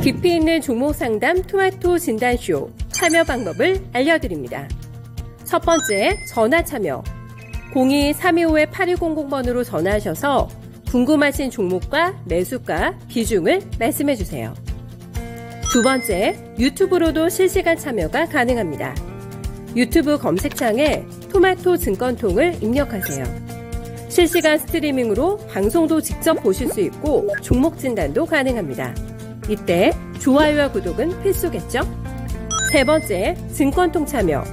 깊이 있는 종목 상담 토마토 진단쇼 참여 방법을 알려드립니다. 첫 번째, 전화 참여. 02-325-8200번으로 전화하셔서 궁금하신 종목과 매수가, 비중을 말씀해주세요. 두 번째, 유튜브로도 실시간 참여가 가능합니다. 유튜브 검색창에 토마토 증권통을 입력하세요. 실시간 스트리밍으로 방송도 직접 보실 수 있고 종목 진단도 가능합니다. 이때 좋아요와 구독은 필수겠죠? 세 번째, 증권통 참여.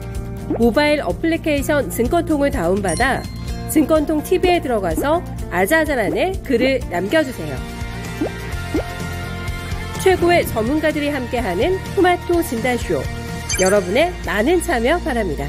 모바일 어플리케이션 증권통을 다운받아 증권통 TV에 들어가서 아자아자란에 글을 남겨주세요. 최고의 전문가들이 함께하는 토마토 진단쇼. 여러분의 많은 참여 바랍니다.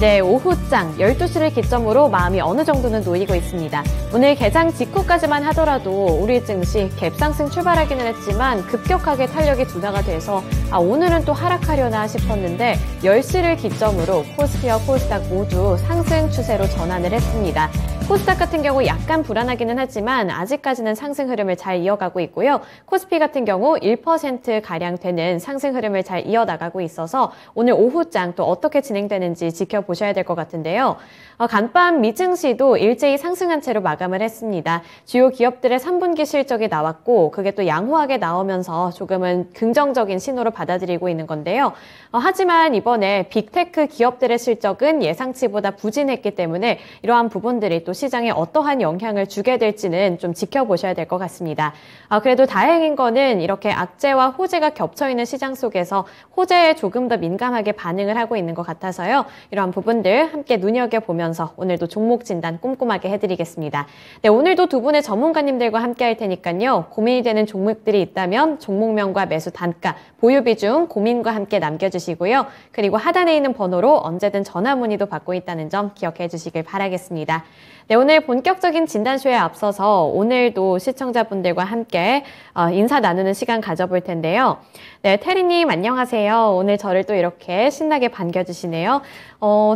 네, 오후장 12시를 기점으로 마음이 어느 정도는 놓이고 있습니다. 오늘 개장 직후까지만 하더라도 우리 증시 갭상승 출발하기는 했지만 급격하게 탄력이 둔화가 돼서 오늘은 또 하락하려나 싶었는데 10시를 기점으로 코스피와 코스닥 모두 상승 추세로 전환을 했습니다. 코스닥 같은 경우 약간 불안하기는 하지만 아직까지는 상승 흐름을 잘 이어가고 있고요. 코스피 같은 경우 1%가량 되는 상승 흐름을 잘 이어나가고 있어서 오늘 오후장 또 어떻게 진행되는지 지켜보셔야 될 것 같은데요. 간밤 미증시도 일제히 상승한 채로 마감을 했습니다. 주요 기업들의 3분기 실적이 나왔고 그게 또 양호하게 나오면서 조금은 긍정적인 신호로 받아들이고 있는 건데요. 하지만 이번에 빅테크 기업들의 실적은 예상치보다 부진했기 때문에 이러한 부분들이 또 시장에 어떠한 영향을 주게 될지는 좀 지켜보셔야 될 것 같습니다. 그래도 다행인 거는 이렇게 악재와 호재가 겹쳐있는 시장 속에서 호재에 조금 더 민감하게 반응을 하고 있는 것 같아서요. 이러한 부분들 함께 눈여겨보면서 오늘도 종목 진단 꼼꼼하게 해드리겠습니다. 네, 오늘도 두 분의 전문가님들과 함께 할 테니까요. 고민이 되는 종목들이 있다면 종목명과 매수 단가, 보유 비중 고민과 함께 남겨주시고요. 그리고 하단에 있는 번호로 언제든 전화 문의도 받고 있다는 점 기억해 주시길 바라겠습니다. 네, 오늘 본격적인 진단쇼에 앞서서 오늘도 시청자분들과 함께 인사 나누는 시간 가져볼 텐데요. 네, 태리님 안녕하세요. 오늘 저를 또 이렇게 신나게 반겨주시네요.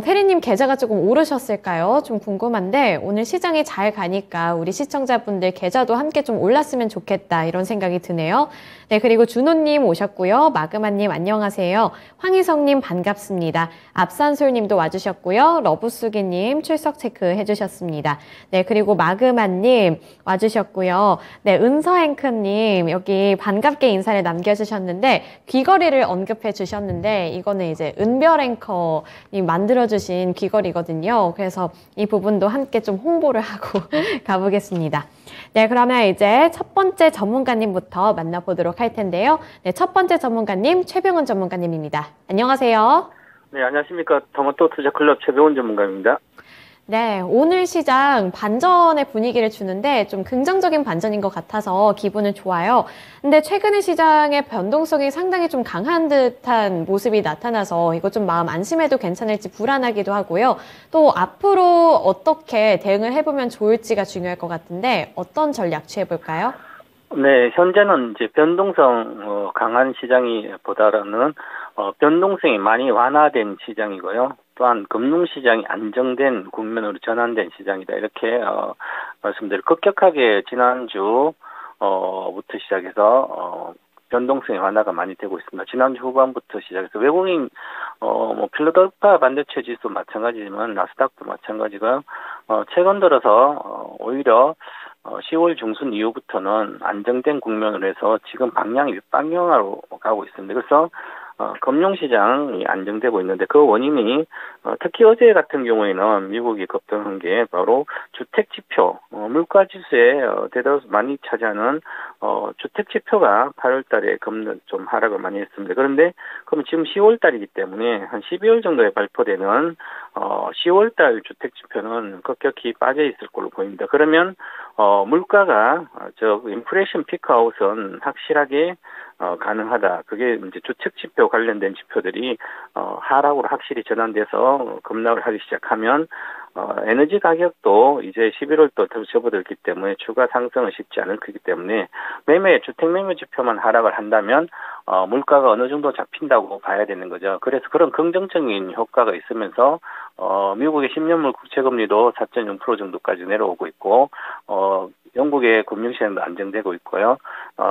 태리님 계좌가 조금 오르셨을까요? 좀 궁금한데 오늘 시장이 잘 가니까 우리 시청자분들 계좌도 함께 좀 올랐으면 좋겠다 이런 생각이 드네요. 네, 그리고 준호님 오셨고요. 마그마님 안녕하세요. 황희성님 반갑습니다. 압산솔님도 와주셨고요. 러브수기님 출석 체크 해주셨습니다. 네, 그리고 마그마님 와주셨고요. 네, 은서앵크님 여기 반갑게 인사를 남겨주셨는데 귀걸이를 언급해 주셨는데 이거는 이제 은별앵커님 만들어주신 귀걸이거든요. 그래서 이 부분도 함께 좀 홍보를 하고 가보겠습니다. 네, 그러면 이제 첫 번째 전문가님부터 만나보도록 할 텐데요. 네, 첫 번째 전문가님 최병훈 전문가님입니다. 안녕하세요. 네, 안녕하십니까. 토마토 투자클럽 최병훈 전문가입니다. 네, 오늘 시장 반전의 분위기를 주는데 좀 긍정적인 반전인 것 같아서 기분은 좋아요. 근데 최근에 시장의 변동성이 상당히 좀 강한 듯한 모습이 나타나서 이거 좀 마음 안심해도 괜찮을지 불안하기도 하고요. 또 앞으로 어떻게 대응을 해보면 좋을지가 중요할 것 같은데 어떤 전략 취해볼까요? 네, 현재는 이제 변동성 강한 시장이 보다는 변동성이 많이 완화된 시장이고요. 또한 금융시장이 안정된 국면으로 전환된 시장이다. 이렇게 말씀드릴 급격하게 지난주 부터 시작해서 변동성의 완화가 많이 되고 있습니다. 지난주 후반부터 시작해서 외국인 필라델피아 반도체 지수 마찬가지지만 나스닥도 마찬가지가 최근 들어서 오히려 10월 중순 이후부터는 안정된 국면으로 해서 지금 방향이 윗방향으로 가고 있습니다. 그래서 금융시장이 안정되고 있는데 그 원인이 특히 어제 같은 경우에는 미국이 급등한 게 바로 주택지표, 물가지수에 대다수 많이 차지하는 주택지표가 8월 달에 금년 좀 하락을 많이 했습니다. 그런데 그럼 지금 10월 달이기 때문에 한 12월 정도에 발표되는 10월 달 주택지표는 급격히 빠져 있을 걸로 보입니다. 그러면 물가가 인플레이션 피크아웃은 확실하게 가능하다. 그게 이제 주택 지표 관련된 지표들이 하락으로 확실히 전환돼서 급락을 하기 시작하면 에너지 가격도 이제 11월 또 접어들기 때문에 추가 상승은 쉽지 않을 거기 때문에 주택 매매 지표만 하락을 한다면 물가가 어느 정도 잡힌다고 봐야 되는 거죠. 그래서 그런 긍정적인 효과가 있으면서 미국의 10년물 국채금리도 4.0% 정도까지 내려오고 있고 영국의 금융시장도 안정되고 있고요.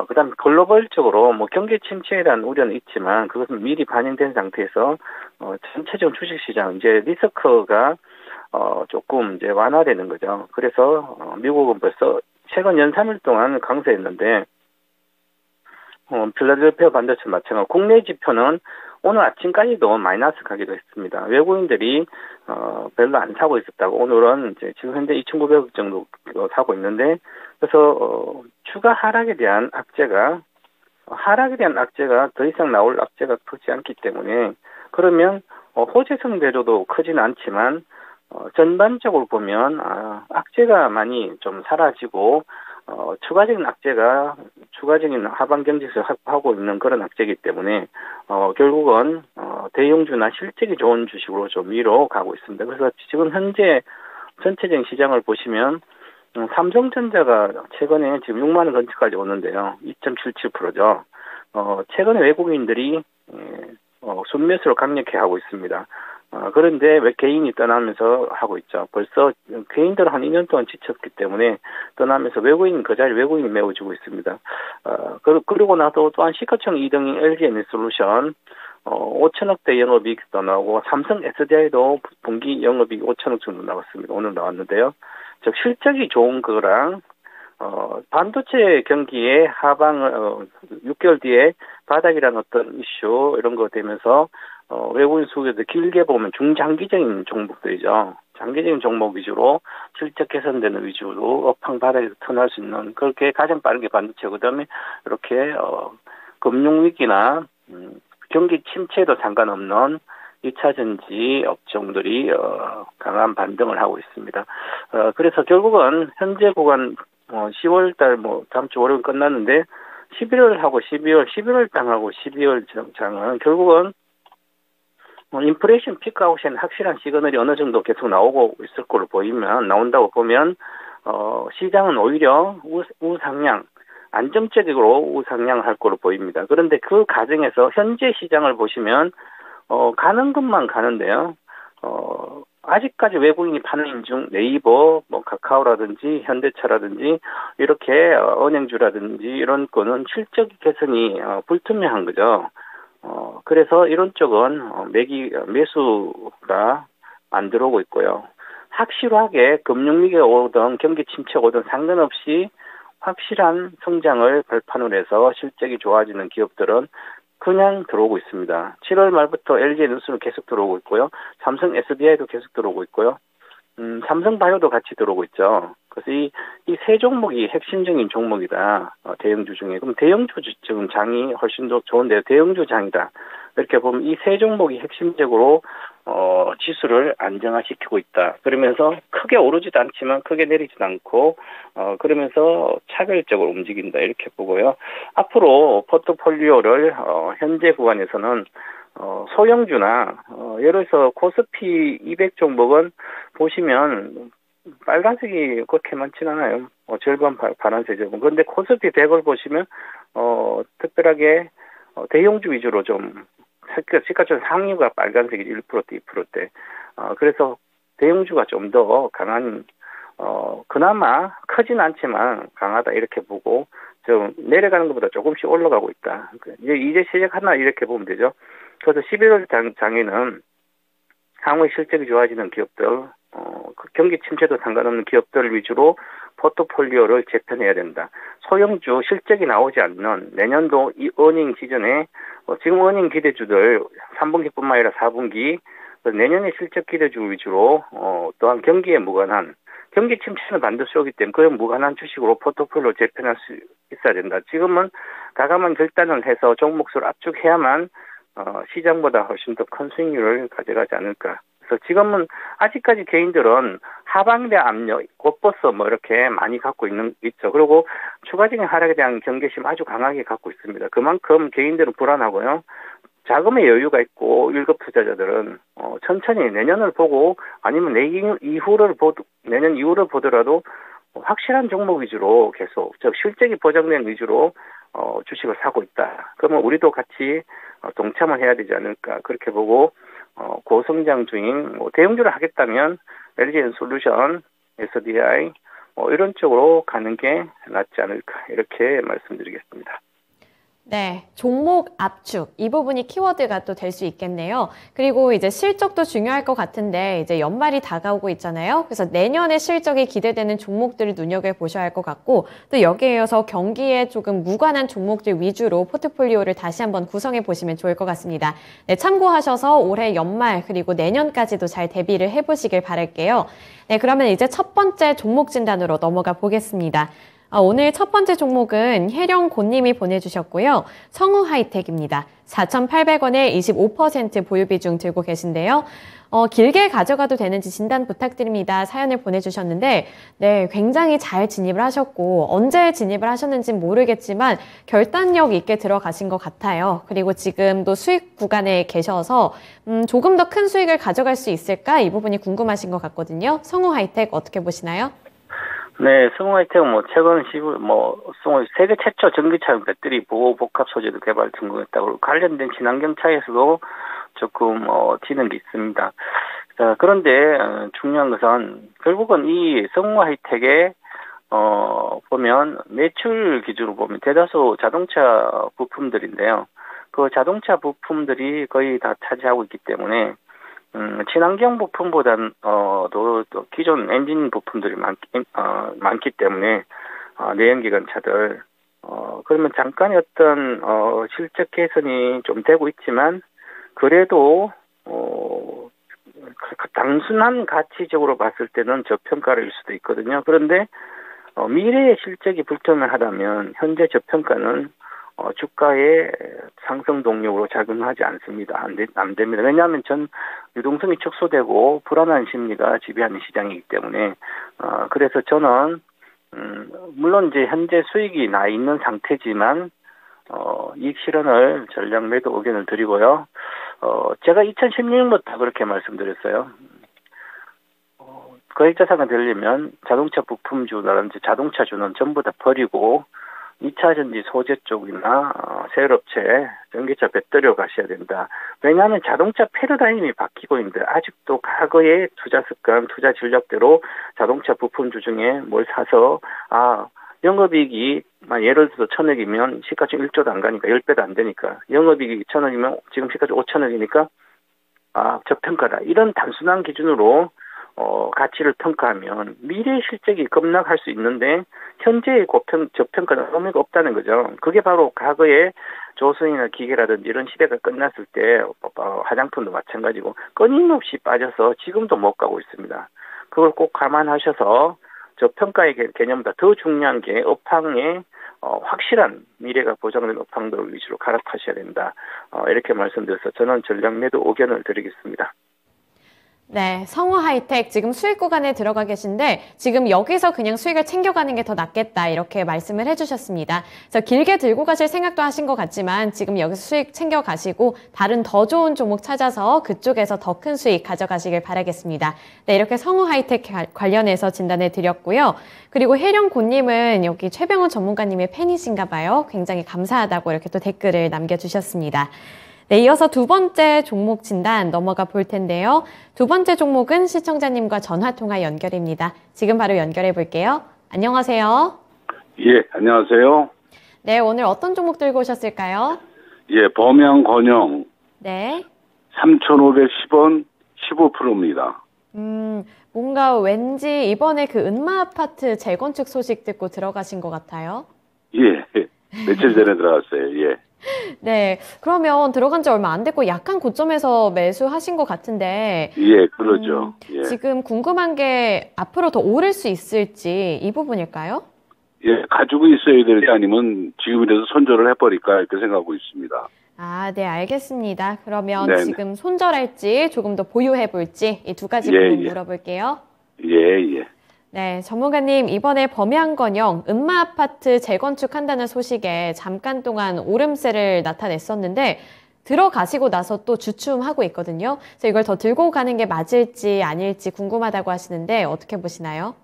그다음 글로벌적으로 뭐 경기 침체에 대한 우려는 있지만 그것은 미리 반영된 상태에서 전체적인 주식시장 이제 리스크가 조금 이제 완화되는 거죠. 그래서 미국은 벌써 최근 연 3일 동안 강세했는데 필라델피아 반도체 마찬가지로 국내 지표는 오늘 아침까지도 마이너스 가기도 했습니다. 외국인들이 별로 안 사고 있었다고 오늘은 이제 지금 현재 2,900억 정도 사고 있는데 그래서 추가 하락에 대한 악재가 더 이상 나올 악재가 크지 않기 때문에 그러면 호재성 대조도 크지는 않지만 전반적으로 보면 악재가 많이 좀 사라지고 추가적인 하방 경직을 하고 있는 그런 악재이기 때문에 결국은 대형주나 실적이 좋은 주식으로 좀 위로 가고 있습니다. 그래서 지금 현재 전체적인 시장을 보시면 삼성전자가 최근에 지금 6만 원 근처까지 오는데요. 2.77%죠. 최근에 외국인들이 순매수를 강력히 하고 있습니다. 그런데 왜 개인이 떠나면서 하고 있죠. 벌써 개인들은 한 2년 동안 지쳤기 때문에 떠나면서 그 자리 외국인이 메워주고 있습니다. 그리고 나도 또한 시가총 2등인 LG에너지솔루션 5천억대 영업이익도 나오고 삼성 SDI도 분기 영업이익 5천억 정도 나왔습니다. 오늘 나왔는데요. 즉 실적이 좋은 거랑 반도체 경기의 하방을 6개월 뒤에 바닥이라는 어떤 이슈 이런 거 되면서 외국인 수급에도 길게 보면 중장기적인 종목들이죠. 장기적인 종목 위주로 실적 개선되는 위주로 업황 바닥에서 턴할 수 있는 그렇게 가장 빠른 게 반도체 그다음에 이렇게 금융위기나 경기 침체에도 상관없는 2차 전지 업종들이 강한 반등을 하고 있습니다. 그래서 결국은 현재 구간 10월 달 다음 주 월요일 끝났는데 11월하고 11월 장하고 12월 장은 결국은 인플레이션 피크아웃에는 확실한 시그널이 어느 정도 계속 나온다고 보면 시장은 오히려 우상향 안정적으로 우상향할 거로 보입니다. 그런데 그 과정에서 현재 시장을 보시면 가는 것만 가는데요. 아직까지 외국인이 파는 인중 네이버, 카카오라든지 현대차라든지 이렇게 은행주라든지 이런 거는 실적 개선이 불투명한 거죠. 그래서 이런 쪽은 매수가 안 들어오고 있고요. 확실하게 금융위기가 오든 경기 침체가 오든 상관없이 확실한 성장을 발판으로 해서 실적이 좋아지는 기업들은 그냥 들어오고 있습니다. 7월 말부터 LG에너지는 계속 들어오고 있고요. 삼성 SDI도 계속 들어오고 있고요. 삼성바이오도 같이 들어오고 있죠. 그래서 이 세 종목이 핵심적인 종목이다. 대형주 중에. 그럼 대형주 지금 장이 훨씬 더 좋은데요. 대형주 장이다. 이렇게 보면 이 세 종목이 핵심적으로 지수를 안정화시키고 있다. 그러면서 크게 오르지도 않지만 크게 내리지도 않고 그러면서 차별적으로 움직인다. 이렇게 보고요. 앞으로 포트폴리오를 현재 구간에서는 소형주나 예를 들어서 코스피 200 종목은 보시면 빨간색이 그렇게 많진 않아요. 절반 파란색이죠. 그런데 코스피 100을 보시면 특별하게 대형주 위주로 좀 시가총 상위가 빨간색이 1%대 2%대. 그래서 대형주가 좀 더 강한 그나마 크진 않지만 강하다 이렇게 보고 좀 내려가는 것보다 조금씩 올라가고 있다. 이제 시작하나 이렇게 보면 되죠. 그래서 11월 장에는 향후에 실적이 좋아지는 기업들, 경기 침체도 상관없는 기업들 위주로 포트폴리오를 재편해야 된다. 소형주 실적이 나오지 않는 내년도 이 어닝 시즌에 지금 어닝 기대주들 3분기뿐만 아니라 4분기 내년의 실적 기대주 위주로 또한 경기에 무관한 경기 침체는 반드시 오기 때문에 그런 무관한 주식으로 포트폴리오 재편할 수 있어야 된다. 지금은 과감한 결단을 해서 종목수를 압축해야만 시장보다 훨씬 더 큰 수익률을 가져가지 않을까. 그래서 지금은 아직까지 개인들은 하방에 압력, 곧버스 뭐 이렇게 많이 갖고 있죠. 그리고 추가적인 하락에 대한 경계심 아주 강하게 갖고 있습니다. 그만큼 개인들은 불안하고요. 자금의 여유가 있고 1급 투자자들은 천천히 내년을 보고 아니면 내년 이후를 보더라도 확실한 종목 위주로 계속 즉 실적이 보장된 위주로 주식을 사고 있다. 그러면 우리도 같이 동참을 해야 되지 않을까 그렇게 보고 고성장주인 대형주를 하겠다면 LG엔솔루션, SDI 이런 쪽으로 가는 게 낫지 않을까 이렇게 말씀드리겠습니다. 네, 종목 압축 이 부분이 키워드가 또 될 수 있겠네요. 그리고 이제 실적도 중요할 것 같은데 이제 연말이 다가오고 있잖아요. 그래서 내년에 실적이 기대되는 종목들을 눈여겨보셔야 할 것 같고 또 여기에 이어서 경기에 조금 무관한 종목들 위주로 포트폴리오를 다시 한번 구성해 보시면 좋을 것 같습니다. 네, 참고하셔서 올해 연말 그리고 내년까지도 잘 대비를 해보시길 바랄게요. 네, 그러면 이제 첫 번째 종목 진단으로 넘어가 보겠습니다. 오늘 첫 번째 종목은 혜령고님이 보내주셨고요. 성우하이텍입니다. 4,800원에 25% 보유 비중 들고 계신데요. 길게 가져가도 되는지 진단 부탁드립니다. 사연을 보내주셨는데 네, 굉장히 잘 진입을 하셨고 언제 진입을 하셨는지는 모르겠지만 결단력 있게 들어가신 것 같아요. 그리고 지금도 수익 구간에 계셔서 조금 더 큰 수익을 가져갈 수 있을까? 이 부분이 궁금하신 것 같거든요. 성우하이텍 어떻게 보시나요? 네, 성우하이텍은 최근 세계 최초 전기차 배터리 보호 복합 소재도 개발 성공했다고 관련된 친환경 차에서도 조금 튀는 게 있습니다. 자, 그런데 중요한 것은 결국은 이 성우하이텍에 보면 매출 기준으로 보면 대다수 자동차 부품들인데요. 그 자동차 부품들이 거의 다 차지하고 있기 때문에 친환경 부품보다는 또 기존 엔진 부품들이 많기 때문에 내연기관 차들 그러면 잠깐의 어떤 실적 개선이 좀 되고 있지만 그래도 단순한 가치적으로 봤을 때는 저평가일 수도 있거든요. 그런데 미래의 실적이 불투명하다면 현재 저평가는 주가의 상승 동력으로 작용하지 않습니다. 안 됩니다. 왜냐하면 유동성이 축소되고 불안한 심리가 지배하는 시장이기 때문에 그래서 저는 물론 이제 현재 수익이 나 있는 상태지만 이익 실현을 전략 매도 의견을 드리고요. 제가 2016년부터 그렇게 말씀드렸어요. 거액자산가 되려면 자동차 부품주라든지 자동차주는 전부 다 버리고 2차전지 소재 쪽이나 세율업체, 전기차 배터리로 가셔야 된다. 왜냐하면 자동차 패러다임이 바뀌고 있는데 아직도 과거의 투자 습관, 투자 전략대로 자동차 부품주 중에 뭘 사서 영업이익이 예를 들어서 1,000억이면 시가총 1조도 안 가니까 10배도 안 되니까 영업이익이 1,000억이면 지금 시가총 5,000억이니까 저평가다. 이런 단순한 기준으로 가치를 평가하면 미래 실적이 급락할 수 있는데 현재의 저평가는 의미가 없다는 거죠. 그게 바로 과거에 조선이나 기계라든지 이런 시대가 끝났을 때 화장품도 마찬가지고 끊임없이 빠져서 지금도 못 가고 있습니다. 그걸 꼭 감안하셔서 저평가의 개념보다 더 중요한 게 업황의 확실한 미래가 보장된 업황들을 위주로 갈아타셔야 된다. 이렇게 말씀드려서 저는 전략 매도 의견을 드리겠습니다. 네, 성우하이텍 지금 수익 구간에 들어가 계신데 지금 여기서 그냥 수익을 챙겨가는 게 더 낫겠다 이렇게 말씀을 해주셨습니다. 그래서 길게 들고 가실 생각도 하신 것 같지만 지금 여기서 수익 챙겨가시고 다른 더 좋은 종목 찾아서 그쪽에서 더 큰 수익 가져가시길 바라겠습니다. 네, 이렇게 성우하이텍 관련해서 진단해 드렸고요. 그리고 혜령고님은 여기 최병훈 전문가님의 팬이신가 봐요. 굉장히 감사하다고 이렇게 또 댓글을 남겨주셨습니다. 네, 이어서 두 번째 종목 진단 넘어가 볼 텐데요. 두 번째 종목은 시청자님과 전화통화 연결입니다. 지금 바로 연결해 볼게요. 안녕하세요. 예, 안녕하세요. 네, 오늘 어떤 종목 들고 오셨을까요? 예, 범양건영. 네. 3,510원 15%입니다. 뭔가 왠지 이번에 그 은마아파트 재건축 소식 듣고 들어가신 것 같아요. 예, 며칠 전에 들어갔어요. 예. 네, 그러면 들어간 지 얼마 안 됐고 약간 고점에서 매수하신 것 같은데 예, 그러죠. 예. 지금 궁금한 게 앞으로 더 오를 수 있을지 이 부분일까요? 예, 가지고 있어야 될지 아니면 지금이라도 손절을 해버릴까 이렇게 생각하고 있습니다. 네, 알겠습니다. 그러면 네네. 지금 손절할지 조금 더 보유해볼지 이 두 가지 부분 물어볼게요. 예. 네, 전문가님, 이번에 범양건영 음마아파트 재건축한다는 소식에 잠깐 동안 오름세를 나타냈었는데 들어가시고 나서 또 주춤하고 있거든요. 그래서 이걸 더 들고 가는 게 맞을지 아닐지 궁금하다고 하시는데 어떻게 보시나요?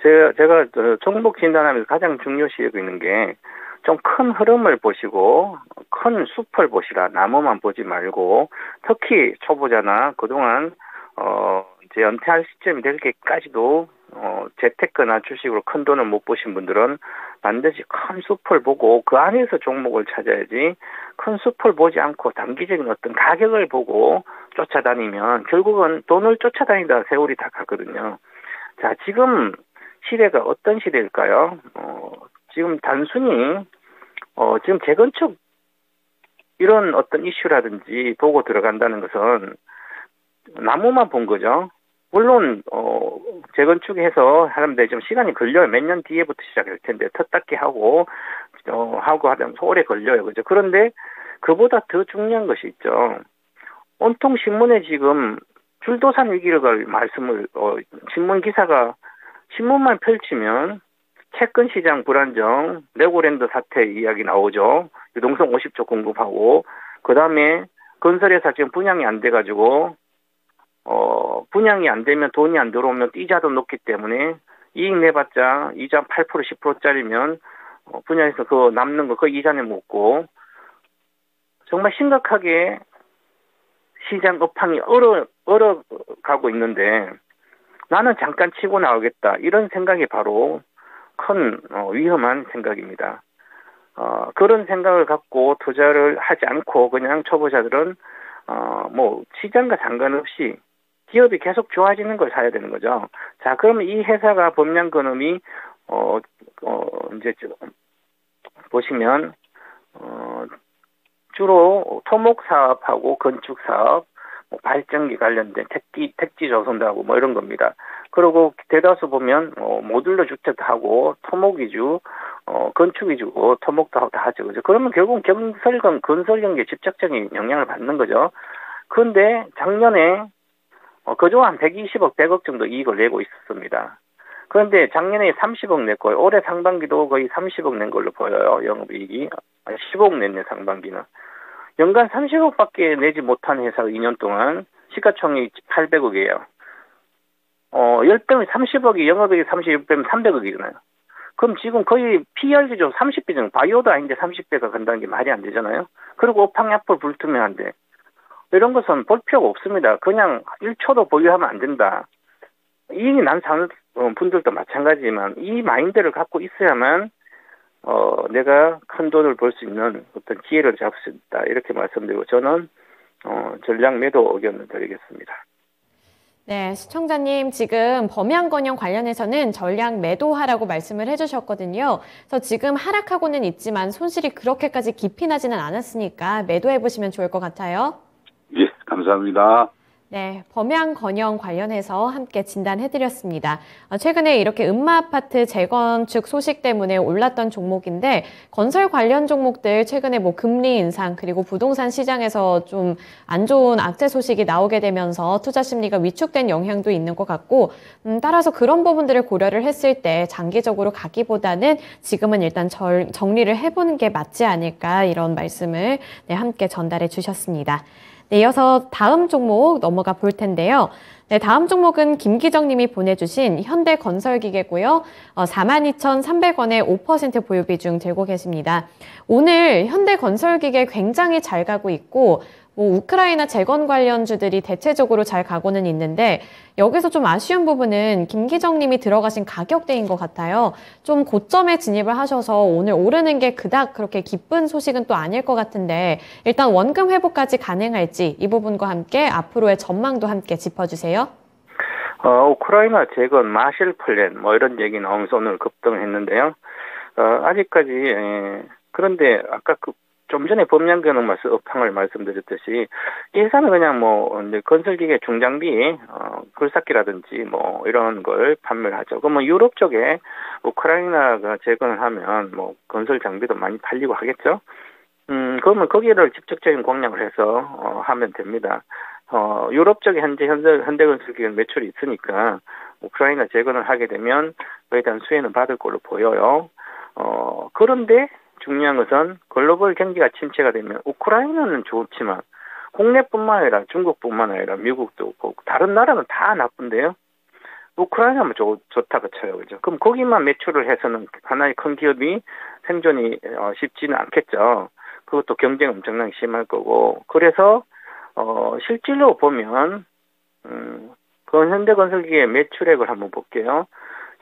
제가 종목 진단하면서 가장 중요시 여기고 있는 게 좀 큰 흐름을 보시고 큰 숲을 보시라. 나무만 보지 말고 특히 초보자나 그동안 이제 은퇴할 시점이 될 때까지도 재테크나 주식으로 큰 돈을 못 보신 분들은 반드시 큰 숲을 보고 그 안에서 종목을 찾아야지 큰 숲을 보지 않고 단기적인 어떤 가격을 보고 쫓아다니면 결국은 돈을 쫓아다니다 세월이 다 가거든요. 자, 지금 시대가 어떤 시대일까요? 지금 단순히 지금 재건축 이런 어떤 이슈라든지 보고 들어간다는 것은 나무만 본 거죠. 물론 재건축해서 하는데 좀 시간이 걸려요. 몇 년 뒤에부터 시작할 텐데 텃닦기 하고 하면 오래 걸려요. 그죠? 그런데 그보다 더 중요한 것이 있죠. 온통 신문에 지금 줄도산 위기를 말씀을 신문 기사가 신문만 펼치면 채권 시장 불안정, 레고랜드 사태 이야기 나오죠. 유동성 50조 공급하고 그다음에 건설회사 지금 분양이 안 돼가지고 분양이 안 되면 돈이 안 들어오면 이자도 높기 때문에 이익 내봤자 이자 8% 10%짜리면 분양해서 그 남는 거 그 이자는 먹고 정말 심각하게 시장 업황이 얼어가고 있는데 나는 잠깐 치고 나오겠다 이런 생각이 바로 큰 위험한 생각입니다. 그런 생각을 갖고 투자를 하지 않고 그냥 초보자들은 뭐 시장과 상관없이 기업이 계속 좋아지는 걸 사야 되는 거죠. 자, 그러면 이 회사가 범양건음이 이제 보시면 주로 토목 사업하고 건축 사업, 발전기 관련된 택지 조선도 뭐 이런 겁니다. 그리고 대다수 보면 모듈러 주택도 하고 토목 위주, 건축 위주고 토목도 다 하죠. 그죠? 그러면 결국 건설 경기에 직접적인 영향을 받는 거죠. 그런데 작년에 그동안 120억, 100억 정도 이익을 내고 있었습니다. 그런데 작년에 30억 냈고요. 올해 상반기도 거의 30억 낸 걸로 보여요. 영업이익이. 15억 냈네, 상반기는. 연간 30억밖에 내지 못한 회사가 2년 동안 시가총액이 800억이에요. 10배면 30억이 영업이익이 36배면 300억이잖아요. 그럼 지금 거의 PR 기준 30배 정도, 바이오도 아닌데 30배가 간다는 게 말이 안 되잖아요. 그리고 업황이 앞으로 불투명한데 이런 것은 볼 필요가 없습니다. 그냥 1초도 보유하면 안 된다. 이익이 난 분들도 마찬가지지만 이 마인드를 갖고 있어야만 내가 큰 돈을 벌 수 있는 어떤 기회를 잡을 수 있다. 이렇게 말씀드리고 저는 전략 매도 의견을 드리겠습니다. 네, 시청자님 지금 범양건영 관련해서는 전략 매도하라고 말씀을 해주셨거든요. 그래서 지금 하락하고는 있지만 손실이 그렇게까지 깊이 나지는 않았으니까 매도해보시면 좋을 것 같아요. 예, 감사합니다. 네, 범양건영 관련해서 함께 진단해드렸습니다. 최근에 이렇게 음마아파트 재건축 소식 때문에 올랐던 종목인데 건설 관련 종목들 최근에 뭐 금리 인상 그리고 부동산 시장에서 좀 안 좋은 악재 소식이 나오게 되면서 투자 심리가 위축된 영향도 있는 것 같고 따라서 그런 부분들을 고려를 했을 때 장기적으로 가기보다는 지금은 일단 정리를 해보는 게 맞지 않을까 이런 말씀을 함께 전달해 주셨습니다. 네, 이어서 다음 종목 넘어가 볼 텐데요. 네, 다음 종목은 김기정 님이 보내주신 현대건설기계고요. 42,300원에 5% 보유 비중 들고 계십니다. 오늘 현대건설기계 굉장히 잘 가고 있고 우크라이나 재건 관련주들이 대체적으로 잘 가고는 있는데 여기서 좀 아쉬운 부분은 김기정 님이 들어가신 가격대인 것 같아요. 좀 고점에 진입을 하셔서 오늘 오르는 게 그닥 그렇게 기쁜 소식은 또 아닐 것 같은데 일단 원금 회복까지 가능할지 이 부분과 함께 앞으로의 전망도 함께 짚어주세요. 우크라이나 재건 마실 플랜 뭐 이런 얘기 나오면서 오늘 급등했는데요. 아직까지 그런데 아까 좀 전에 범양건영 업황을 말씀드렸듯이 이 회사는 그냥 이제 건설기계 중장비, 굴삭기라든지 이런 걸 판매를 하죠. 그러면 유럽 쪽에 우크라이나가 재건을 하면 건설 장비도 많이 팔리고 하겠죠. 그러면 거기를 직접적인 공략을 해서 하면 됩니다. 유럽 쪽에 현대건설기계는 매출이 있으니까 우크라이나 재건을 하게 되면 그에 대한 수혜는 받을 걸로 보여요. 그런데 중요한 것은 글로벌 경기가 침체가 되면 우크라이나는 좋지만 국내뿐만 아니라 중국뿐만 아니라 미국도 다른 나라는 다 나쁜데요. 우크라이나만 좋다고 쳐요. 그죠? 그럼 거기만 매출을 해서는 하나의 큰 기업이 생존이 쉽지는 않겠죠. 그것도 경쟁 엄청나게 심할 거고. 그래서 실질로 보면 그 현대건설기의 매출액을 한번 볼게요.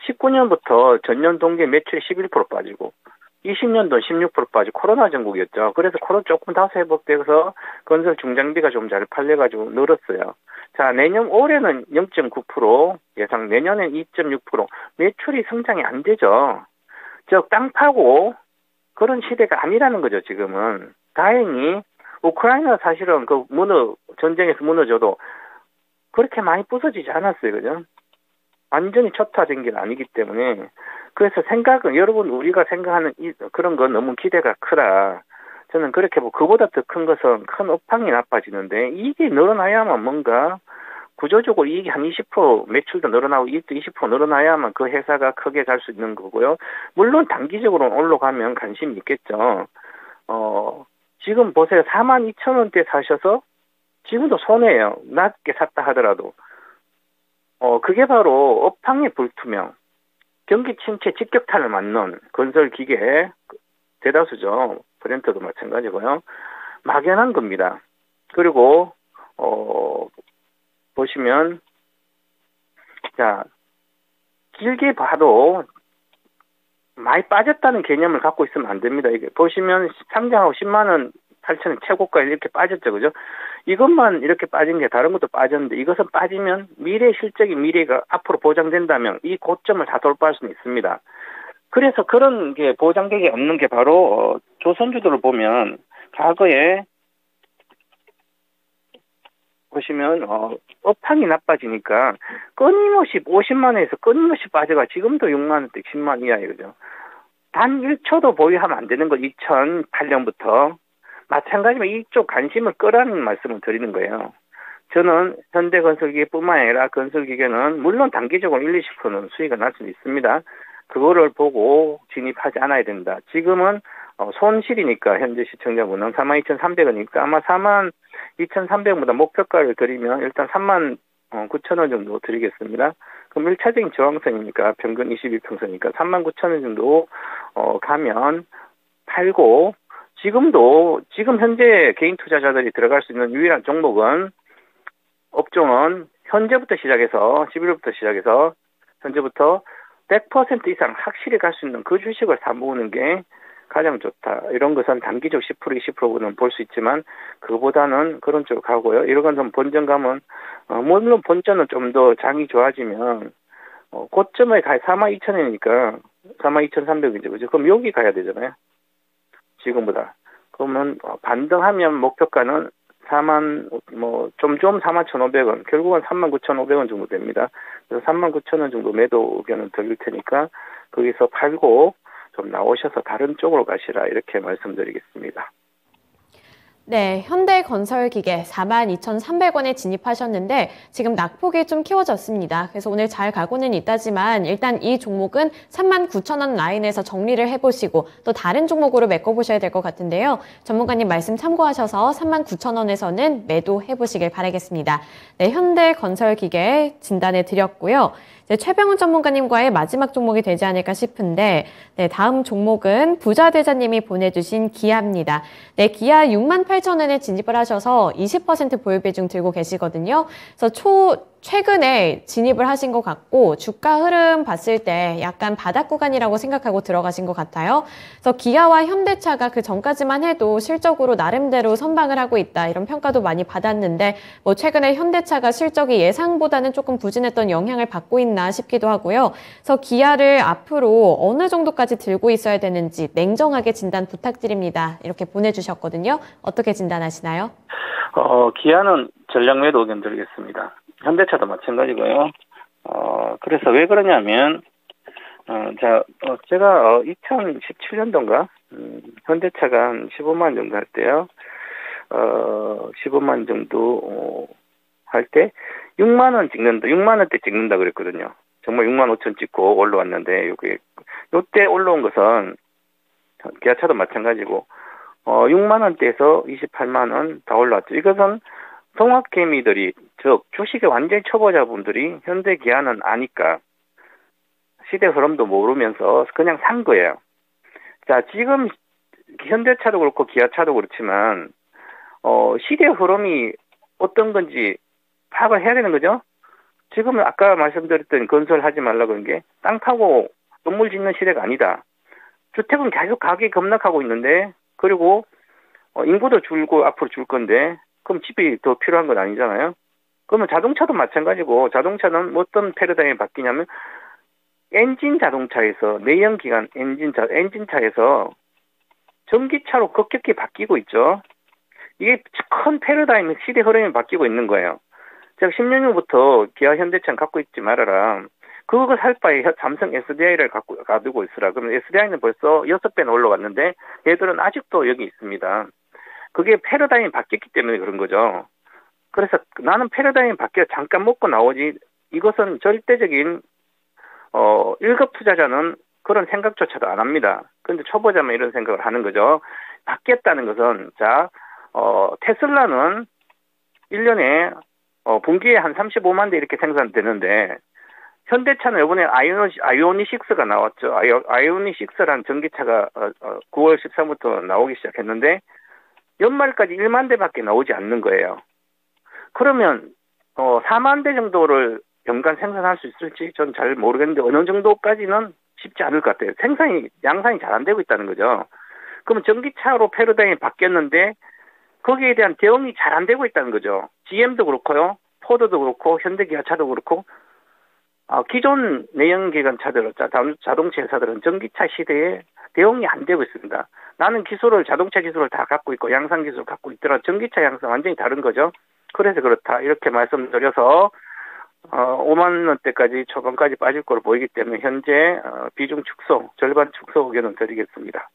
19년부터 전년 동기 매출이 11% 빠지고 20년도 16% 빠지고 코로나 전국이었죠. 그래서 코로나 조금 다소 회복돼서 건설 중장비가 좀 잘 팔려가지고 늘었어요. 자, 올해는 0.9%, 예상 내년엔 2.6%, 매출이 성장이 안 되죠. 즉, 땅 파고 그런 시대가 아니라는 거죠, 지금은. 다행히, 우크라이나 사실은 전쟁에서 무너져도 그렇게 많이 부서지지 않았어요, 그죠? 완전히 초토화된 게 아니기 때문에. 그래서 여러분, 우리가 생각하는 그런 건 너무 기대가 크라. 저는 그렇게 그보다 더 큰 것은 큰 업황이 나빠지는데, 이게 늘어나야만 뭔가, 구조적으로 이익이 한 20% 매출도 늘어나고 이익도 20% 늘어나야만 그 회사가 크게 갈 수 있는 거고요. 물론 단기적으로는 올라가면 관심이 있겠죠. 지금 보세요. 42,000원대 사셔서 지금도 손해예요. 낮게 샀다 하더라도. 그게 바로 업황의 불투명, 경기 침체 직격탄을 맞는 건설 기계 대다수죠. 브랜트도 마찬가지고요. 막연한 겁니다. 그리고 보시면 자, 길게 봐도 많이 빠졌다는 개념을 갖고 있으면 안 됩니다. 이게 보시면 상장하고 10만 원 8천원 최고가에 이렇게 빠졌죠, 그죠? 이것만 이렇게 빠진 게 다른 것도 빠졌는데, 이것은 빠지면 미래가 앞으로 보장된다면 이 고점을 다 돌파할 수는 있습니다. 그래서 그런 게 보장되기 없는 게 바로 조선주들을 보면 과거에 보시면 업황이 나빠지니까 끊임없이 50만 원에서 끊임없이 빠져가 지금도 6만 원대 10만 이하예요, 그죠? 단 1초도 보유하면 안 되는 거 2008년부터 마찬가지로 이쪽 관심을 끄라는 말씀을 드리는 거예요. 저는 현대건설기계뿐만 아니라 건설기계는 물론 단기적으로 1, 20%는 수익이 날 수는 있습니다. 그거를 보고 진입하지 않아야 된다. 지금은 손실이니까 현재 시청자분은 42,300원이니까 아마 42,300원보다 목표가를 드리면 일단 39,000원 정도 드리겠습니다. 그럼 1차적인 저항선이니까 평균 22평선이니까 39,000원 정도 가면 팔고, 지금 현재 개인 투자자들이 들어갈 수 있는 유일한 업종은 현재부터 시작해서 11월부터 시작해서 현재부터 100% 이상 확실히 갈 수 있는 그 주식을 사모으는 게 가장 좋다. 이런 것은 단기적 10%, 20%는 볼 수 있지만 그보다는 그런 쪽으로 가고요. 이런 건 좀 본전감은 물론 본전은 좀 더 장이 좋아지면 고점에 가야 42,000원이니까 42,300원이죠. 그죠? 그럼 여기 가야 되잖아요. 지금보다. 그러면 반등하면 목표가는 41,500원, 결국은 39,500원 정도 됩니다. 그래서 39,000원 정도 매도 의견을 드릴 테니까 거기서 팔고 좀 나오셔서 다른 쪽으로 가시라, 이렇게 말씀드리겠습니다. 네, 현대건설기계 42,300원에 진입하셨는데 지금 낙폭이 좀 키워졌습니다. 그래서 오늘 잘 가고는 있다지만 일단 이 종목은 39,000원 라인에서 정리를 해보시고 또 다른 종목으로 메꿔보셔야 될 것 같은데요. 전문가님 말씀 참고하셔서 39,000원에서는 매도해보시길 바라겠습니다. 네, 현대건설기계 진단해 드렸고요. 최병훈 전문가님과의 마지막 종목이 되지 않을까 싶은데, 네, 다음 종목은 부자대자님이 보내주신 기아입니다. 네, 기아 68,000원에 진입을 하셔서 20% 보유 비중 들고 계시거든요. 그래서 최근에 진입을 하신 것 같고 주가 흐름 봤을 때 약간 바닥 구간이라고 생각하고 들어가신 것 같아요. 그래서 기아와 현대차가 그 전까지만 해도 실적으로 나름대로 선방을 하고 있다, 이런 평가도 많이 받았는데 최근에 현대차가 실적이 예상보다는 조금 부진했던 영향을 받고 있나 싶기도 하고요. 그래서 기아를 앞으로 어느 정도까지 들고 있어야 되는지 냉정하게 진단 부탁드립니다, 이렇게 보내주셨거든요. 어떻게 진단하시나요? 기아는 전략 매도 의견 드리겠습니다. 현대차도 마찬가지고요. 그래서 왜 그러냐면, 제가 2017년도인가, 현대차가 한 15만 정도 할 때요, 15만 정도 할 때 6만 원대 찍는다 그랬거든요. 정말 6만 5천 찍고 올라왔는데 요때 올라온 것은 기아차도 마찬가지고 6만 원대에서 28만 원 다 올라왔죠. 이것은 동학개미들이 즉 주식의 완전 초보자분들이 현대 기아는 아니까 시대 흐름도 모르면서 그냥 산 거예요. 자, 지금 현대차도 그렇고 기아차도 그렇지만 시대 흐름이 어떤 건지 파악을 해야 되는 거죠. 지금은 아까 말씀드렸던 건설하지 말라 그런 게 땅 파고 건물 짓는 시대가 아니다. 주택은 계속 가격이 급락하고 있는데 그리고 인구도 줄고 앞으로 줄 건데 그럼 집이 더 필요한 건 아니잖아요. 그러면 자동차도 마찬가지고 자동차는 어떤 패러다임이 바뀌냐면 엔진 자동차에서 내연기관 엔진차에서 전기차로 급격히 바뀌고 있죠. 이게 큰 패러다임 시대 흐름이 바뀌고 있는 거예요. 제가 10년 후부터 기아 현대차는 갖고 있지 말아라. 그거 살 바에 삼성 SDI를 가지고 있으라. 그러면 SDI는 벌써 6배나 올라왔는데 얘들은 아직도 여기 있습니다. 그게 패러다임이 바뀌었기 때문에 그런 거죠. 그래서 나는 패러다임이 바뀌어 잠깐 먹고 나오지 이것은 절대적인 1급 투자자는 그런 생각조차도 안 합니다. 그런데 초보자만 이런 생각을 하는 거죠. 바뀌었다는 것은 테슬라는 1년에 분기에 한 35만 대 이렇게 생산되는데 현대차는 이번에 아이오닉6가 나왔죠. 아이오닉6라는 전기차가 9월 13일부터 나오기 시작했는데 연말까지 1만 대밖에 나오지 않는 거예요. 그러면 4만 대 정도를 연간 생산할 수 있을지 전 잘 모르겠는데 어느 정도까지는 쉽지 않을 것 같아요. 양산이 잘 안 되고 있다는 거죠. 그러면 전기차로 패러다임이 바뀌었는데 거기에 대한 대응이 잘 안 되고 있다는 거죠. GM도 그렇고요. 포드도 그렇고 현대기아차도 그렇고 기존 내연기관 차들, 자동차 회사들은 전기차 시대에 대응이 안 되고 있습니다. 나는 자동차 기술을 다 갖고 있고 양산 기술을 갖고 있더라. 전기차 양산 완전히 다른 거죠. 그래서 그렇다. 이렇게 말씀드려서 5만 원대까지 초반까지 빠질 걸로 보이기 때문에 현재 비중 축소, 절반 축소 의견을 드리겠습니다.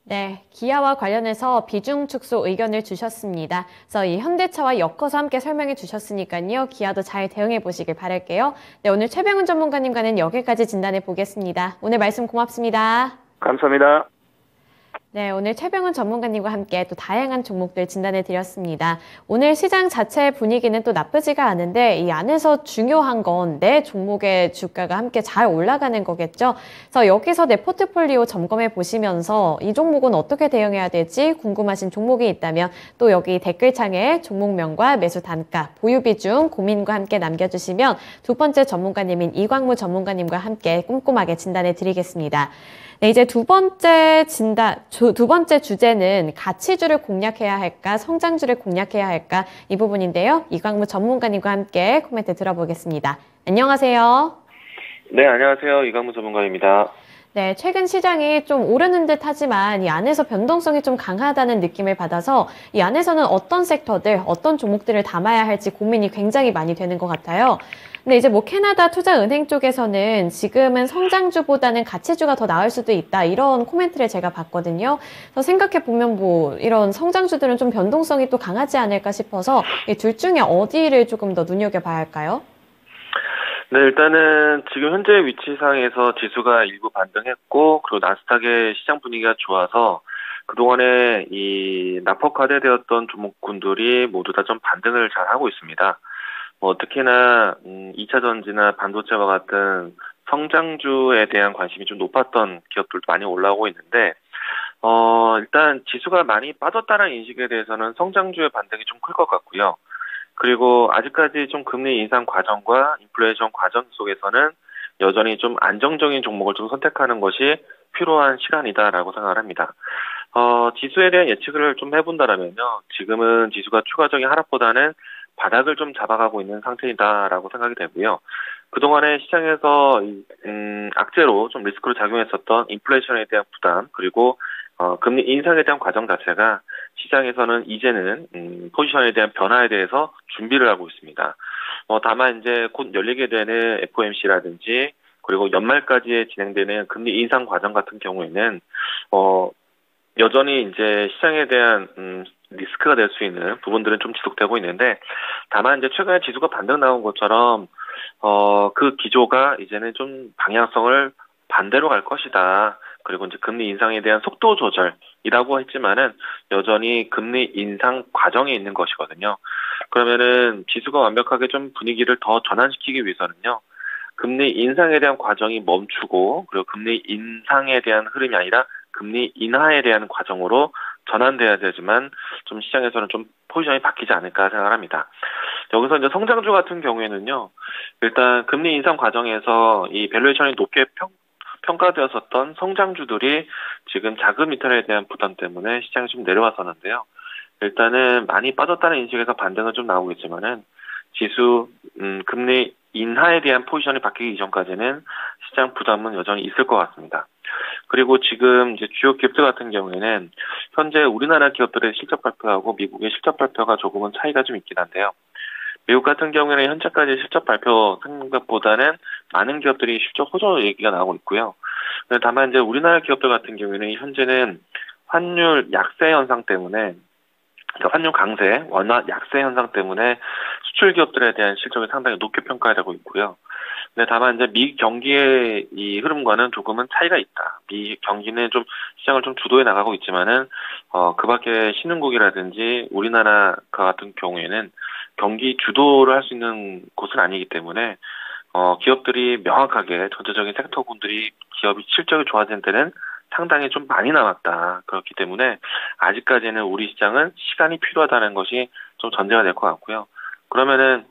네, 기아와 관련해서 비중 축소 의견을 주셨습니다. 그래서 이 현대차와 엮어서 함께 설명해 주셨으니까요. 기아도 잘 대응해 보시길 바랄게요. 네, 오늘 최병훈 전문가님과는 여기까지 진단해 보겠습니다. 오늘 말씀 고맙습니다. 감사합니다. 네, 오늘 최병훈 전문가님과 함께 또 다양한 종목들 진단해 드렸습니다. 오늘 시장 자체의 분위기는 또 나쁘지가 않은데 이 안에서 중요한 건 내 종목의 주가가 함께 잘 올라가는 거겠죠. 그래서 여기서 내 포트폴리오 점검해 보시면서 이 종목은 어떻게 대응해야 될지 궁금하신 종목이 있다면 또 여기 댓글창에 종목명과 매수 단가, 보유 비중 고민과 함께 남겨주시면 두 번째 전문가님인 이광무 전문가님과 함께 꼼꼼하게 진단해 드리겠습니다. 네, 이제 두 번째 주제는 가치주를 공략해야 할까, 성장주를 공략해야 할까 이 부분인데요. 이광무 전문가님과 함께 코멘트 들어보겠습니다. 안녕하세요. 네, 안녕하세요. 이광무 전문가입니다. 네, 최근 시장이 좀 오르는 듯 하지만 이 안에서 변동성이 좀 강하다는 느낌을 받아서 이 안에서는 어떤 섹터들, 어떤 종목들을 담아야 할지 고민이 굉장히 많이 되는 것 같아요. 근데 이제 캐나다 투자은행 쪽에서는 지금은 성장주보다는 가치주가 더 나을 수도 있다. 이런 코멘트를 제가 봤거든요. 그래서 생각해보면 이런 성장주들은 좀 변동성이 또 강하지 않을까 싶어서 이 둘 중에 어디를 조금 더 눈여겨봐야 할까요? 네, 일단은 지금 현재 위치상에서 지수가 일부 반등했고, 그리고 나스닥의 시장 분위기가 좋아서 그동안에 이 낙폭과대되었던 종목군들이 모두 다 좀 반등을 잘 하고 있습니다. 특히나 2차 전지나 반도체와 같은 성장주에 대한 관심이 좀 높았던 기업들도 많이 올라오고 있는데 일단 지수가 많이 빠졌다는 인식에 대해서는 성장주의 반등이 좀 클 것 같고요. 그리고 아직까지 좀 금리 인상 과정과 인플레이션 과정 속에서는 여전히 좀 안정적인 종목을 좀 선택하는 것이 필요한 시간이다라고 생각을 합니다. 지수에 대한 예측을 좀 해본다라면요. 지금은 지수가 추가적인 하락보다는 바닥을 좀 잡아가고 있는 상태이다라고 생각이 되고요. 그동안에 시장에서 악재로 좀 리스크로 작용했었던 인플레이션에 대한 부담, 그리고 금리 인상에 대한 과정 자체가 시장에서는 이제는 포지션에 대한 변화에 대해서 준비를 하고 있습니다. 다만 이제 곧 열리게 되는 FOMC라든지 그리고 연말까지 진행되는 금리 인상 과정 같은 경우에는 여전히 이제 시장에 대한 리스크가 될 수 있는 부분들은 좀 지속되고 있는데, 다만 이제 최근에 지수가 반등 나온 것처럼 그 기조가 이제는 좀 방향성을 반대로 갈 것이다. 그리고 이제 금리 인상에 대한 속도 조절이라고 했지만은 여전히 금리 인상 과정에 있는 것이거든요. 그러면은 지수가 완벽하게 좀 분위기를 더 전환시키기 위해서는요. 금리 인상에 대한 과정이 멈추고 그리고 금리 인상에 대한 흐름이 아니라 금리 인하에 대한 과정으로 전환돼야 되지만 좀 시장에서는 좀 포지션이 바뀌지 않을까 생각합니다. 여기서 이제 성장주 같은 경우에는요. 일단 금리 인상 과정에서 이 밸류에이션이 높게 평가되었었던 성장주들이 지금 자금 이탈에 대한 부담 때문에 시장이 좀 내려왔었는데요. 일단은 많이 빠졌다는 인식에서 반등은 좀 나오고 있지만은 지수 금리 인하에 대한 포지션이 바뀌기 이전까지는 시장 부담은 여전히 있을 것 같습니다. 그리고 지금 이제 주요 기업들 같은 경우에는 현재 우리나라 기업들의 실적 발표하고 미국의 실적 발표가 조금은 차이가 좀 있긴 한데요. 미국 같은 경우에는 현재까지 실적 발표 생각보다는 많은 기업들이 실적 호조 얘기가 나오고 있고요. 다만 이제 우리나라 기업들 같은 경우에는 현재는 환율 약세 현상 때문에 그러니까 환율 강세, 원화 약세 현상 때문에 수출 기업들에 대한 실적이 상당히 높게 평가되고 있고요. 근데 다만 이제 미 경기의 이 흐름과는 조금은 차이가 있다. 미 경기는 좀 시장을 좀 주도해 나가고 있지만은 그밖에 신흥국이라든지 우리나라 같은 경우에는 경기 주도를 할 수 있는 곳은 아니기 때문에 기업들이 명확하게 전체적인 섹터군들이 기업이 실적이 좋아진 데는 상당히 좀 많이 남았다. 그렇기 때문에 아직까지는 우리 시장은 시간이 필요하다는 것이 좀 전제가 될 것 같고요. 그러면은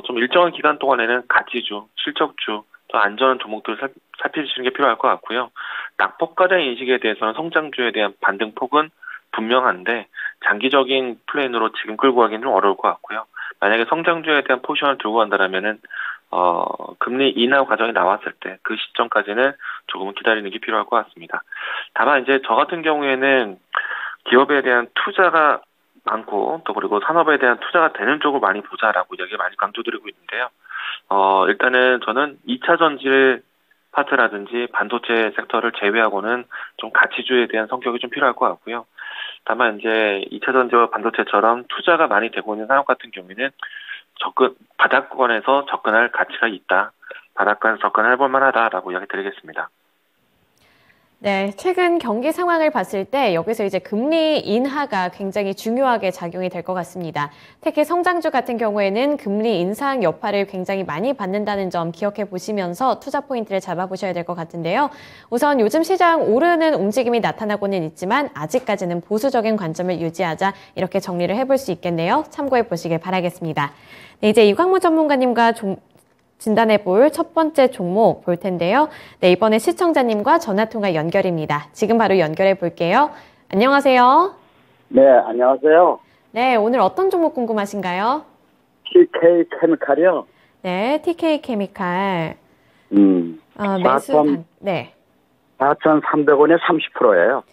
좀 일정한 기간 동안에는 가치주, 실적주, 또 안전한 종목들을 살피시는 게 필요할 것 같고요. 낙폭과정 인식에 대해서는 성장주에 대한 반등폭은 분명한데 장기적인 플랜으로 지금 끌고 가기는 좀 어려울 것 같고요. 만약에 성장주에 대한 포지션을 들고 간다면은 금리 인하 과정이 나왔을 때 그 시점까지는 조금은 기다리는 게 필요할 것 같습니다. 다만 이제 저 같은 경우에는 기업에 대한 투자가 많고 또 그리고 산업에 대한 투자가 되는 쪽을 많이 보자라고 이야기 많이 강조드리고 있는데요. 일단은 저는 2차 전지 파트라든지 반도체 섹터를 제외하고는 좀 가치주에 대한 성격이 좀 필요할 것 같고요. 다만 이제 2차 전지와 반도체처럼 투자가 많이 되고 있는 산업 같은 경우에는 바닥권에서 접근할 가치가 있다. 바닥권 접근해 볼 만하다라고 이야기 드리겠습니다. 네, 최근 경기 상황을 봤을 때 여기서 이제 금리 인하가 굉장히 중요하게 작용이 될 것 같습니다. 특히 성장주 같은 경우에는 금리 인상 여파를 굉장히 많이 받는다는 점 기억해 보시면서 투자 포인트를 잡아보셔야 될 것 같은데요. 우선 요즘 시장 오르는 움직임이 나타나고는 있지만 아직까지는 보수적인 관점을 유지하자 이렇게 정리를 해볼 수 있겠네요. 참고해 보시길 바라겠습니다. 네, 이제 이광무 전문가님과 진단해 볼 첫 번째 종목 볼 텐데요. 네, 이번에 시청자님과 전화통화 연결입니다. 지금 바로 연결해 볼게요. 안녕하세요. 네, 안녕하세요. 네, 오늘 어떤 종목 궁금하신가요? TK 케미칼이요. 네, TK 케미칼. 네. 4,300원에 30%예요.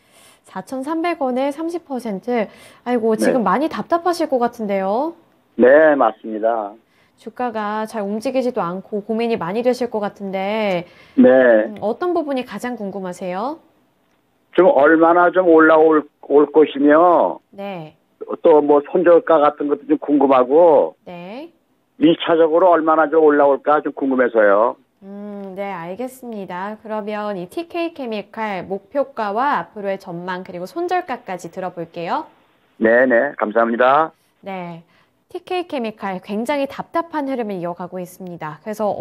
4,300원에 30%. 아이고, 지금 네. 많이 답답하실 것 같은데요. 네, 맞습니다. 주가가 잘 움직이지도 않고 고민이 많이 되실 것 같은데 네. 어떤 부분이 가장 궁금하세요? 좀 얼마나 좀 올라올 것이며 네. 또 뭐 손절가 같은 것도 좀 궁금하고 네. 2차적으로 얼마나 좀 올라올까 좀 궁금해서요. 네, 알겠습니다. 그러면 이 TK 케미칼 목표가와 앞으로의 전망 그리고 손절가까지 들어볼게요. 네네, 감사합니다. 네. TK 케미칼 굉장히 답답한 흐름을 이어가고 있습니다. 그래서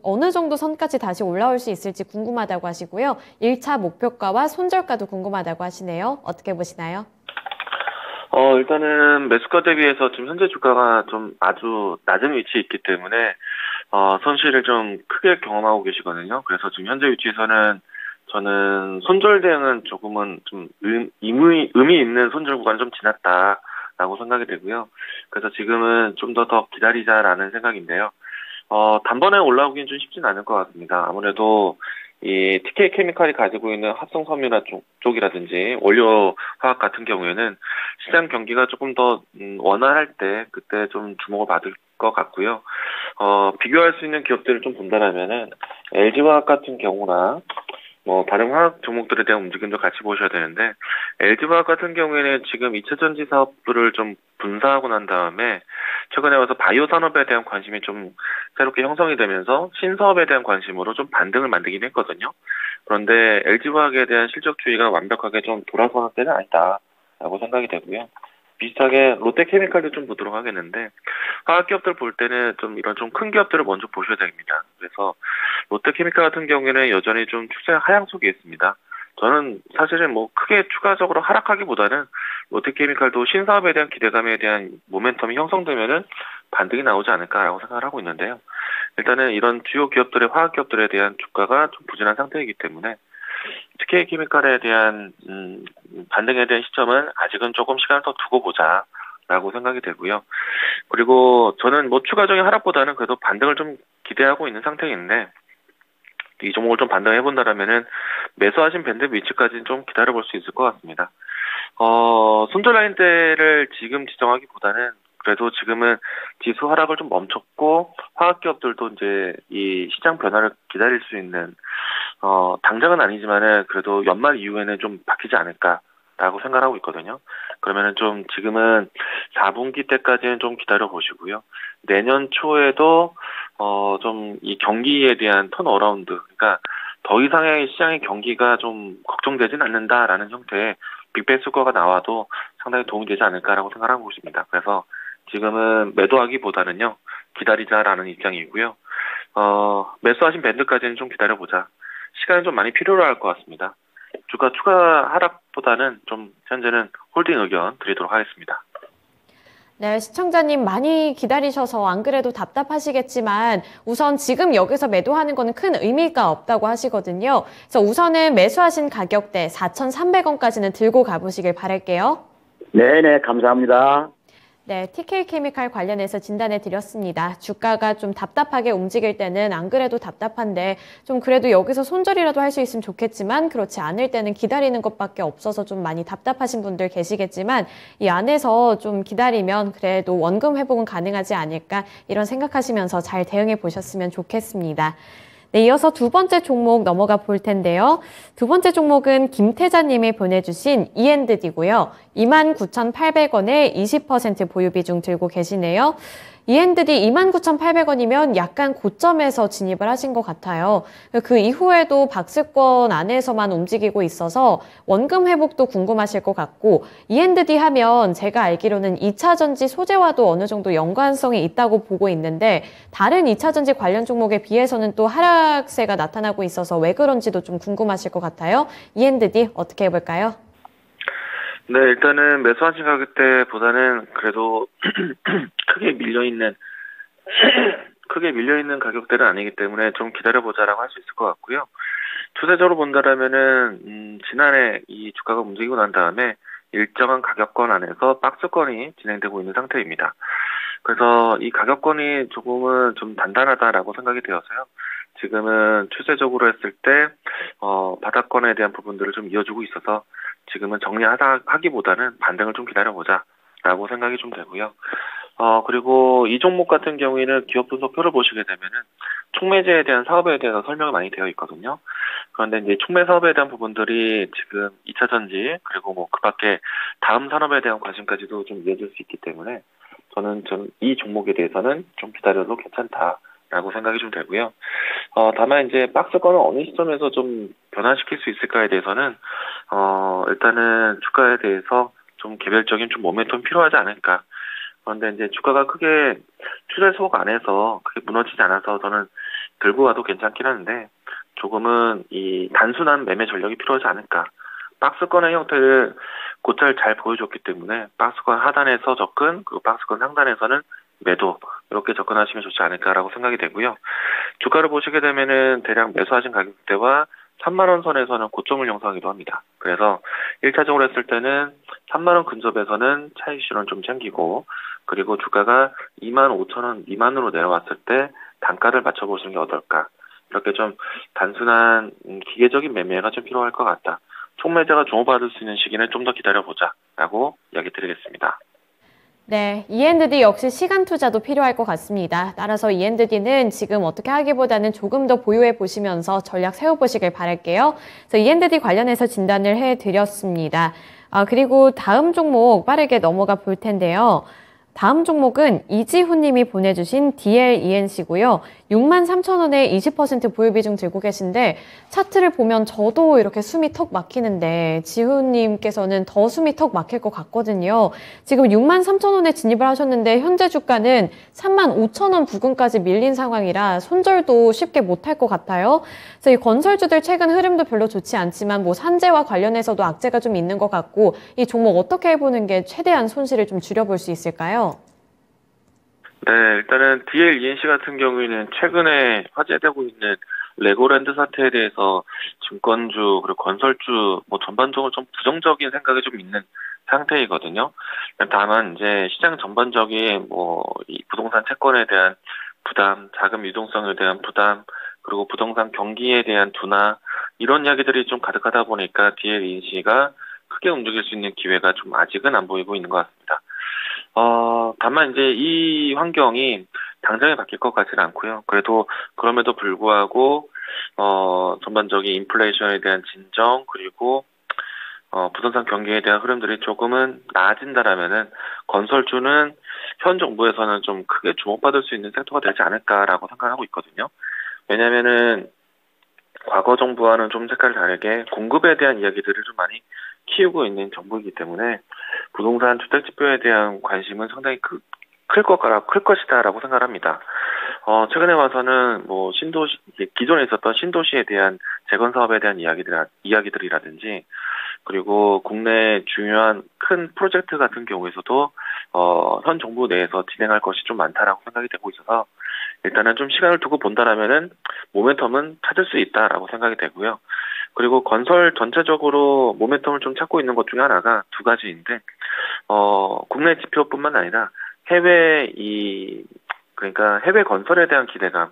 어느 정도 선까지 다시 올라올 수 있을지 궁금하다고 하시고요. 1차 목표가와 손절가도 궁금하다고 하시네요. 어떻게 보시나요? 일단은 매수가 대비해서 지금 현재 주가가 좀 아주 낮은 위치에 있기 때문에 손실을 좀 크게 경험하고 계시거든요. 그래서 지금 현재 위치에서는 저는 손절 대응은 조금은 좀 의미 있는 손절 구간이 좀 지났다라고 생각이 되고요. 그래서 지금은 좀 더 기다리자라는 생각인데요. 단번에 올라오기는 좀 쉽진 않을 것 같습니다. 아무래도 이 TK 케미칼이 가지고 있는 합성 섬유나 쪽이라든지 원료 화학 같은 경우에는 시장 경기가 조금 더 원활할 때 그때 좀 주목을 받을 것 같고요. 비교할 수 있는 기업들을 좀 본다면은 LG화학 같은 경우나 뭐 다른 화학 종목들에 대한 움직임도 같이 보셔야 되는데 LG화학 같은 경우에는 지금 2차 전지 사업부를 좀 분사하고 난 다음에 최근에 와서 바이오 산업에 대한 관심이 좀 새롭게 형성이 되면서 신사업에 대한 관심으로 좀 반등을 만들긴 했거든요. 그런데 LG화학에 대한 실적 추이가 완벽하게 좀 돌아서는 때는 아니다라고 생각이 되고요. 비슷하게 롯데케미칼도 좀 보도록 하겠는데, 화학기업들 볼 때는 좀 이런 좀 큰 기업들을 먼저 보셔야 됩니다. 그래서 롯데케미칼 같은 경우에는 여전히 좀 추세 하향 속에 있습니다. 저는 사실은 뭐 크게 추가적으로 하락하기보다는 롯데케미칼도 신사업에 대한 기대감에 대한 모멘텀이 형성되면은 반등이 나오지 않을까라고 생각을 하고 있는데요. 일단은 이런 주요 기업들의 화학기업들에 대한 주가가 좀 부진한 상태이기 때문에 TK케미칼에 대한 반등에 대한 시점은 아직은 조금 시간을 더 두고 보자라고 생각이 되고요. 그리고 저는 뭐 추가적인 하락보다는 그래도 반등을 좀 기대하고 있는 상태인데, 이 종목을 좀 반등해 본다라면은 매수하신 밴드 위치까지는 좀 기다려볼 수 있을 것 같습니다. 손절 라인대를 지금 지정하기보다는 그래도 지금은 지수 하락을 좀 멈췄고 화학기업들도 이제 이 시장 변화를 기다릴 수 있는 당장은 아니지만은 그래도 연말 이후에는 좀 바뀌지 않을까라고 생각하고 있거든요. 그러면은 좀 지금은 4분기 때까지는 좀 기다려 보시고요. 내년 초에도 좀 이 경기에 대한 턴어라운드, 그러니까 더 이상의 시장의 경기가 좀 걱정되진 않는다라는 형태의 빅뱅 수거가 나와도 상당히 도움이 되지 않을까라고 생각하고 있습니다. 그래서 지금은 매도하기보다는요, 기다리자라는 입장이고요. 매수하신 밴드까지는 좀 기다려보자. 시간이 좀 많이 필요로 할 것 같습니다. 주가 추가 하락보다는 좀 현재는 홀딩 의견 드리도록 하겠습니다. 네, 시청자님 많이 기다리셔서 안 그래도 답답하시겠지만 우선 지금 여기서 매도하는 거는 큰 의미가 없다고 하시거든요. 그래서 우선은 매수하신 가격대 4,300원까지는 들고 가보시길 바랄게요. 네네, 감사합니다. 네, TK케미칼 관련해서 진단해 드렸습니다. 주가가 좀 답답하게 움직일 때는 안 그래도 답답한데 좀 그래도 여기서 손절이라도 할 수 있으면 좋겠지만 그렇지 않을 때는 기다리는 것밖에 없어서 좀 많이 답답하신 분들 계시겠지만 이 안에서 좀 기다리면 그래도 원금 회복은 가능하지 않을까 이런 생각하시면서 잘 대응해 보셨으면 좋겠습니다. 네, 이어서 두 번째 종목 넘어가 볼 텐데요. 두 번째 종목은 김태자님이 보내주신 E&D고요. 29,800원에 20% 보유 비중 들고 계시네요. E&D 29,800원이면 약간 고점에서 진입을 하신 것 같아요. 그 이후에도 박스권 안에서만 움직이고 있어서 원금 회복도 궁금하실 것 같고, E&D 하면 제가 알기로는 2차전지 소재와도 어느 정도 연관성이 있다고 보고 있는데 다른 2차전지 관련 종목에 비해서는 또 하락세가 나타나고 있어서 왜 그런지도 좀 궁금하실 것 같아요. E&D 어떻게 해볼까요? 네, 일단은 매수하신 가격대보다는 그래도 크게 밀려있는 가격대는 아니기 때문에 좀 기다려보자라고 할 수 있을 것 같고요. 추세적으로 본다라면은, 지난해 이 주가가 움직이고 난 다음에 일정한 가격권 안에서 박스권이 진행되고 있는 상태입니다. 그래서 이 가격권이 조금은 좀 단단하다라고 생각이 되어서요. 지금은 추세적으로 했을 때, 바닥권에 대한 부분들을 좀 이어주고 있어서 지금은 정리하기보다는 반등을 좀 기다려보자라고 생각이 좀 되고요. 그리고 이 종목 같은 경우에는 기업 분석표를 보시게 되면은 촉매제에 대한 사업에 대해서 설명이 많이 되어 있거든요. 그런데 이제 촉매 사업에 대한 부분들이 지금 2차전지 그리고 뭐 그 밖에 다음 산업에 대한 관심까지도 좀 이어질 수 있기 때문에 저는 이 종목에 대해서는 좀 기다려도 괜찮다라고 생각이 좀 되고요. 다만 이제 박스권을 어느 시점에서 좀 변화시킬 수 있을까에 대해서는 일단은 주가에 대해서 좀 개별적인 좀 모멘텀 필요하지 않을까. 그런데 이제 주가가 크게 추세 속 안에서 크게 무너지지 않아서 저는 들고 와도 괜찮긴 한데 조금은 이 단순한 매매 전략이 필요하지 않을까. 박스권의 형태를 곧잘 잘 보여줬기 때문에 박스권 하단에서 접근, 그리고 박스권 상단에서는 매도, 이렇게 접근하시면 좋지 않을까라고 생각이 되고요. 주가를 보시게 되면은 대략 매수하신 가격대와 3만원 선에서는 고점을 형성하기도 합니다. 그래서 1차적으로 했을 때는 3만원 근접에서는 차익 실현 좀 챙기고, 그리고 주가가 25,000원 미만으로 내려왔을 때 단가를 맞춰보시는 게 어떨까. 이렇게 좀 단순한 기계적인 매매가 좀 필요할 것 같다. 촉매제가 주목받을 수 있는 시기는 좀 더 기다려보자라고 이야기 드리겠습니다. 네, E&D 역시 시간 투자도 필요할 것 같습니다. 따라서 E&D는 지금 어떻게 하기보다는 조금 더 보유해 보시면서 전략 세워보시길 바랄게요. 그래서 E&D 관련해서 진단을 해드렸습니다. 그리고 다음 종목 빠르게 넘어가 볼 텐데요. 다음 종목은 이지훈 님이 보내주신 DLENC고요. 63,000원에 20% 보유 비중 들고 계신데 차트를 보면 저도 이렇게 숨이 턱 막히는데 지훈 님께서는 더 숨이 턱 막힐 것 같거든요. 지금 63,000원에 진입을 하셨는데 현재 주가는 35,000원 부근까지 밀린 상황이라 손절도 쉽게 못할 것 같아요. 그래서 이 건설주들 최근 흐름도 별로 좋지 않지만 뭐 산재와 관련해서도 악재가 좀 있는 것 같고 이 종목 어떻게 해보는 게 최대한 손실을 좀 줄여볼 수 있을까요? 네, 일단은 DLENC 같은 경우에는 최근에 화제되고 있는 레고랜드 사태에 대해서 증권주 그리고 건설주 뭐 전반적으로 좀 부정적인 생각이 좀 있는 상태이거든요. 다만 이제 시장 전반적인 뭐 이 부동산 채권에 대한 부담, 자금 유동성에 대한 부담, 그리고 부동산 경기에 대한 둔화 이런 이야기들이 좀 가득하다 보니까 DLENC가 크게 움직일 수 있는 기회가 좀 아직은 안 보이고 있는 것 같습니다. 다만 이제 이 환경이 당장에 바뀔 것 같지는 않고요. 그래도 그럼에도 불구하고 전반적인 인플레이션에 대한 진정 그리고 부동산 경기에 대한 흐름들이 조금은 나아진다라면은 건설주는 현 정부에서는 좀 크게 주목받을 수 있는 섹터가 되지 않을까라고 생각하고 있거든요. 왜냐면은 과거 정부와는 좀 색깔이 다르게 공급에 대한 이야기들을 좀 많이 키우고 있는 정부이기 때문에 부동산 주택 지표에 대한 관심은 상당히 클 것이다라고 생각합니다. 최근에 와서는 뭐 신도시, 기존에 있었던 신도시에 대한 재건 사업에 대한 이야기들이라든지 그리고 국내 중요한 큰 프로젝트 같은 경우에서도 현 정부 내에서 진행할 것이 좀 많다라고 생각이 되고 있어서 일단은 좀 시간을 두고 본다라면은 모멘텀은 찾을 수 있다라고 생각이 되고요. 그리고 건설 전체적으로 모멘텀을 좀 찾고 있는 것 중에 하나가 두 가지인데, 국내 지표뿐만 아니라 그러니까 해외 건설에 대한 기대감,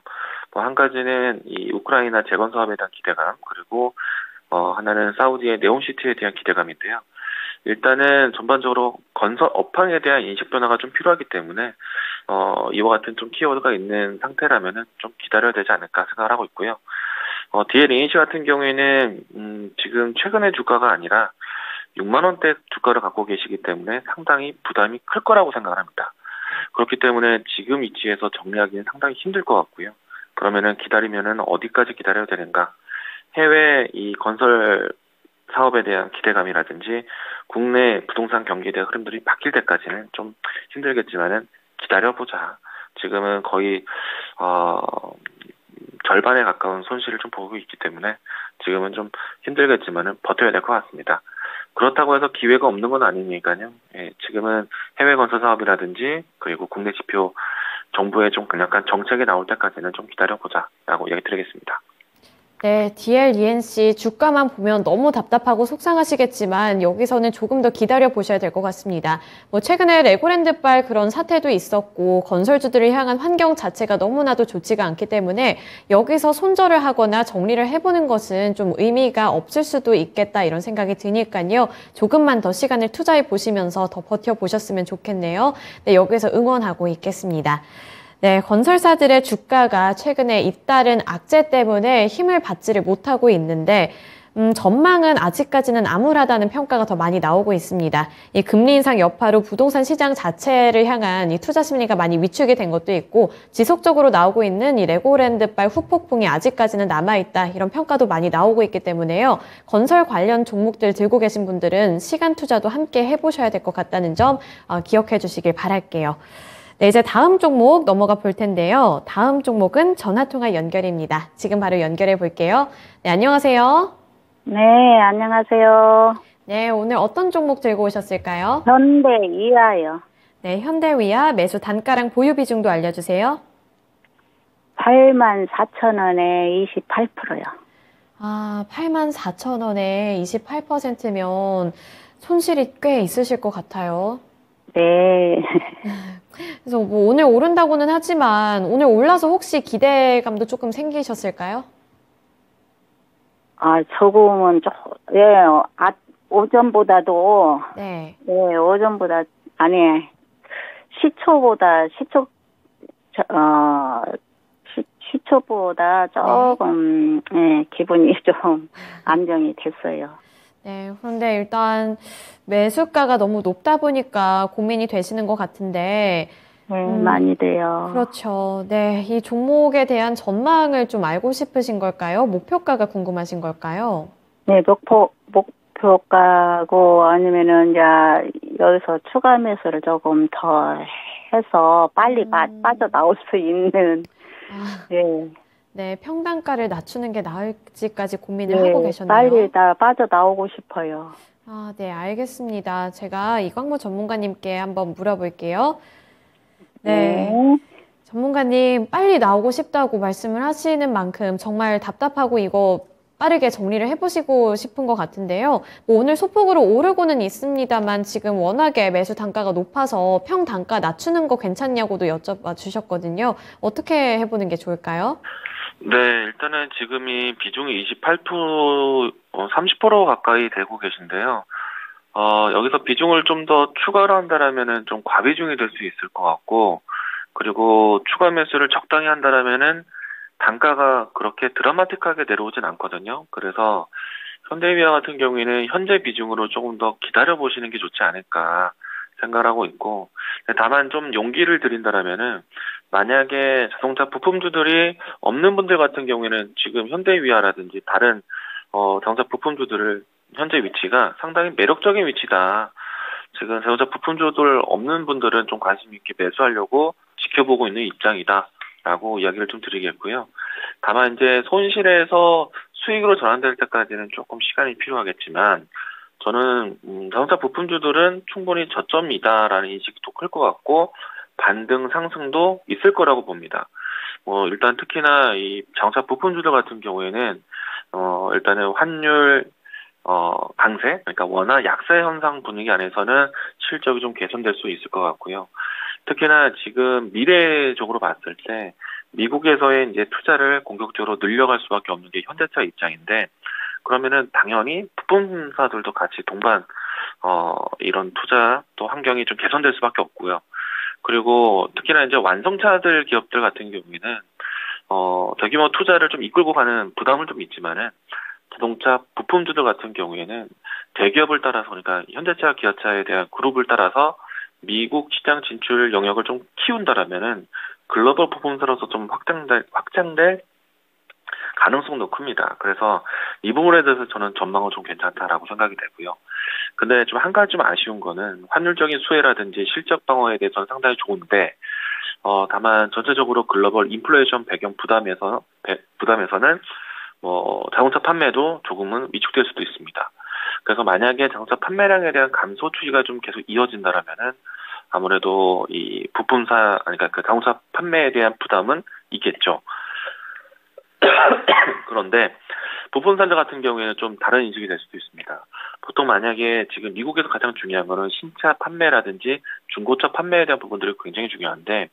뭐 한 가지는 이 우크라이나 재건 사업에 대한 기대감, 그리고 하나는 사우디의 네옴시티에 대한 기대감인데요. 일단은 전반적으로 건설 업황에 대한 인식 변화가 좀 필요하기 때문에 이와 같은 좀 키워드가 있는 상태라면은 좀 기다려야 되지 않을까 생각을 하고 있고요. DLENC 같은 경우에는 지금 최근의 주가가 아니라 6만 원대 주가를 갖고 계시기 때문에 상당히 부담이 클 거라고 생각을 합니다. 그렇기 때문에 지금 위치에서 정리하기는 상당히 힘들 것 같고요. 그러면은 기다리면은 어디까지 기다려야 되는가? 해외 이 건설 사업에 대한 기대감이라든지 국내 부동산 경기에 대한 흐름들이 바뀔 때까지는 좀 힘들겠지만은 기다려보자. 지금은 거의 절반에 가까운 손실을 좀 보고 있기 때문에 지금은 좀 힘들겠지만은 버텨야 될 것 같습니다. 그렇다고 해서 기회가 없는 건 아니니까요. 예, 지금은 해외 건설 사업이라든지 그리고 국내 지표 정부의 좀 약간 정책이 나올 때까지는 좀 기다려보자라고 얘기 드리겠습니다. 네, DLENC 주가만 보면 너무 답답하고 속상하시겠지만 여기서는 조금 더 기다려 보셔야 될 것 같습니다. 뭐 최근에 레고랜드발 그런 사태도 있었고 건설주들을 향한 환경 자체가 너무나도 좋지가 않기 때문에 여기서 손절을 하거나 정리를 해보는 것은 좀 의미가 없을 수도 있겠다 이런 생각이 드니까요. 조금만 더 시간을 투자해 보시면서 더 버텨보셨으면 좋겠네요. 네, 여기서 응원하고 있겠습니다. 네, 건설사들의 주가가 최근에 잇따른 악재 때문에 힘을 받지를 못하고 있는데 전망은 아직까지는 암울하다는 평가가 더 많이 나오고 있습니다. 이 금리 인상 여파로 부동산 시장 자체를 향한 이 투자 심리가 많이 위축이 된 것도 있고 지속적으로 나오고 있는 이 레고랜드발 후폭풍이 아직까지는 남아있다 이런 평가도 많이 나오고 있기 때문에요. 건설 관련 종목들 들고 계신 분들은 시간 투자도 함께 해보셔야 될 것 같다는 점 기억해 주시길 바랄게요. 네, 이제 다음 종목 넘어가 볼 텐데요. 다음 종목은 전화통화 연결입니다. 지금 바로 연결해 볼게요. 네, 안녕하세요. 네, 안녕하세요. 네, 오늘 어떤 종목 들고 오셨을까요? 현대위아요. 네, 현대위아 매수 단가랑 보유 비중도 알려주세요. 84,000원에 28%요. 아, 84,000원에 28%면 손실이 꽤 있으실 것 같아요. 네. 그래서 뭐 오늘 오른다고는 하지만 오늘 올라서 혹시 기대감도 조금 생기셨을까요? 조금은 오전보다도 네. 네, 오전보다 시초보다 조금 기분이 좀 안정이 됐어요. 네, 그런데 일단 매수가가 너무 높다 보니까 고민이 되시는 것 같은데, 네, 많이 돼요. 그렇죠. 네, 이 종목에 대한 전망을 좀 알고 싶으신 걸까요? 목표가가 궁금하신 걸까요? 네, 목표가고 아니면은 이제 여기서 추가 매수를 조금 더 해서 빨리 빠져나올 수 있는, 네. 네, 평단가를 낮추는 게 나을지까지 고민을 네, 하고 계셨네요. 빨리 빠져나오고 싶어요. 아, 네, 알겠습니다. 제가 이광무 전문가님께 한번 물어볼게요. 네. 전문가님, 빨리 나오고 싶다고 말씀을 하시는 만큼 정말 답답하고 이거 빠르게 정리를 해보시고 싶은 것 같은데요. 뭐 오늘 소폭으로 오르고는 있습니다만 지금 워낙에 매수 단가가 높아서 평단가 낮추는 거 괜찮냐고도 여쭤봐 주셨거든요. 어떻게 해보는 게 좋을까요? 네, 일단은 지금이 비중이 28%, 30% 가까이 되고 계신데요. 여기서 비중을 좀 더 추가로 한다라면은 좀 과비중이 될 수 있을 것 같고, 그리고 추가 매수를 적당히 한다라면은 단가가 그렇게 드라마틱하게 내려오진 않거든요. 그래서 현대위아 같은 경우에는 현재 비중으로 조금 더 기다려보시는 게 좋지 않을까 생각을 하고 있고, 다만 좀 용기를 드린다라면은 만약에 자동차 부품주들이 없는 분들 같은 경우에는 지금 현대위아라든지 다른 자동차 부품주들을 현재 위치가 상당히 매력적인 위치다. 지금 자동차 부품주들 없는 분들은 좀 관심 있게 매수하려고 지켜보고 있는 입장이다라고 이야기를 좀 드리겠고요. 다만 이제 손실에서 수익으로 전환될 때까지는 조금 시간이 필요하겠지만 저는 자동차 부품주들은 충분히 저점이다라는 인식이 더 클 것 같고 반등 상승도 있을 거라고 봅니다. 일단 특히나 이 자동차 부품주들 같은 경우에는 일단은 환율 강세, 그러니까 원화 약세 현상 분위기 안에서는 실적이 좀 개선될 수 있을 것 같고요. 특히나 지금 미래적으로 봤을 때 미국에서의 이제 투자를 공격적으로 늘려갈 수밖에 없는 게 현대차 입장인데, 그러면은 당연히 부품사들도 같이 동반 이런 투자 또 환경이 좀 개선될 수밖에 없고요. 그리고 특히나 이제 완성차들 기업들 같은 경우에는 대규모 투자를 좀 이끌고 가는 부담은 좀 있지만은 자동차 부품주들 같은 경우에는 대기업을 따라서, 그러니까 현대차, 기아차에 대한 그룹을 따라서 미국 시장 진출 영역을 좀 키운다라면은 글로벌 부품사로서 좀 확장될 가능성도 큽니다. 그래서 이 부분에 대해서 저는 전망은 좀 괜찮다라고 생각이 되고요. 근데 좀 한 가지 좀 아쉬운 거는 환율적인 수혜라든지 실적 방어에 대해서는 상당히 좋은데, 다만 전체적으로 글로벌 인플레이션 배경 부담에서는 자동차 판매도 조금은 위축될 수도 있습니다. 그래서 만약에 자동차 판매량에 대한 감소 추이가 좀 계속 이어진다라면은 아무래도 이 부품사, 그러니까 그 자동차 판매에 대한 부담은 있겠죠. 그런데 부품사들 같은 경우에는 좀 다른 인식이 될 수도 있습니다. 보통 만약에 지금 미국에서 가장 중요한 거는 신차 판매라든지 중고차 판매에 대한 부분들이 굉장히 중요한데,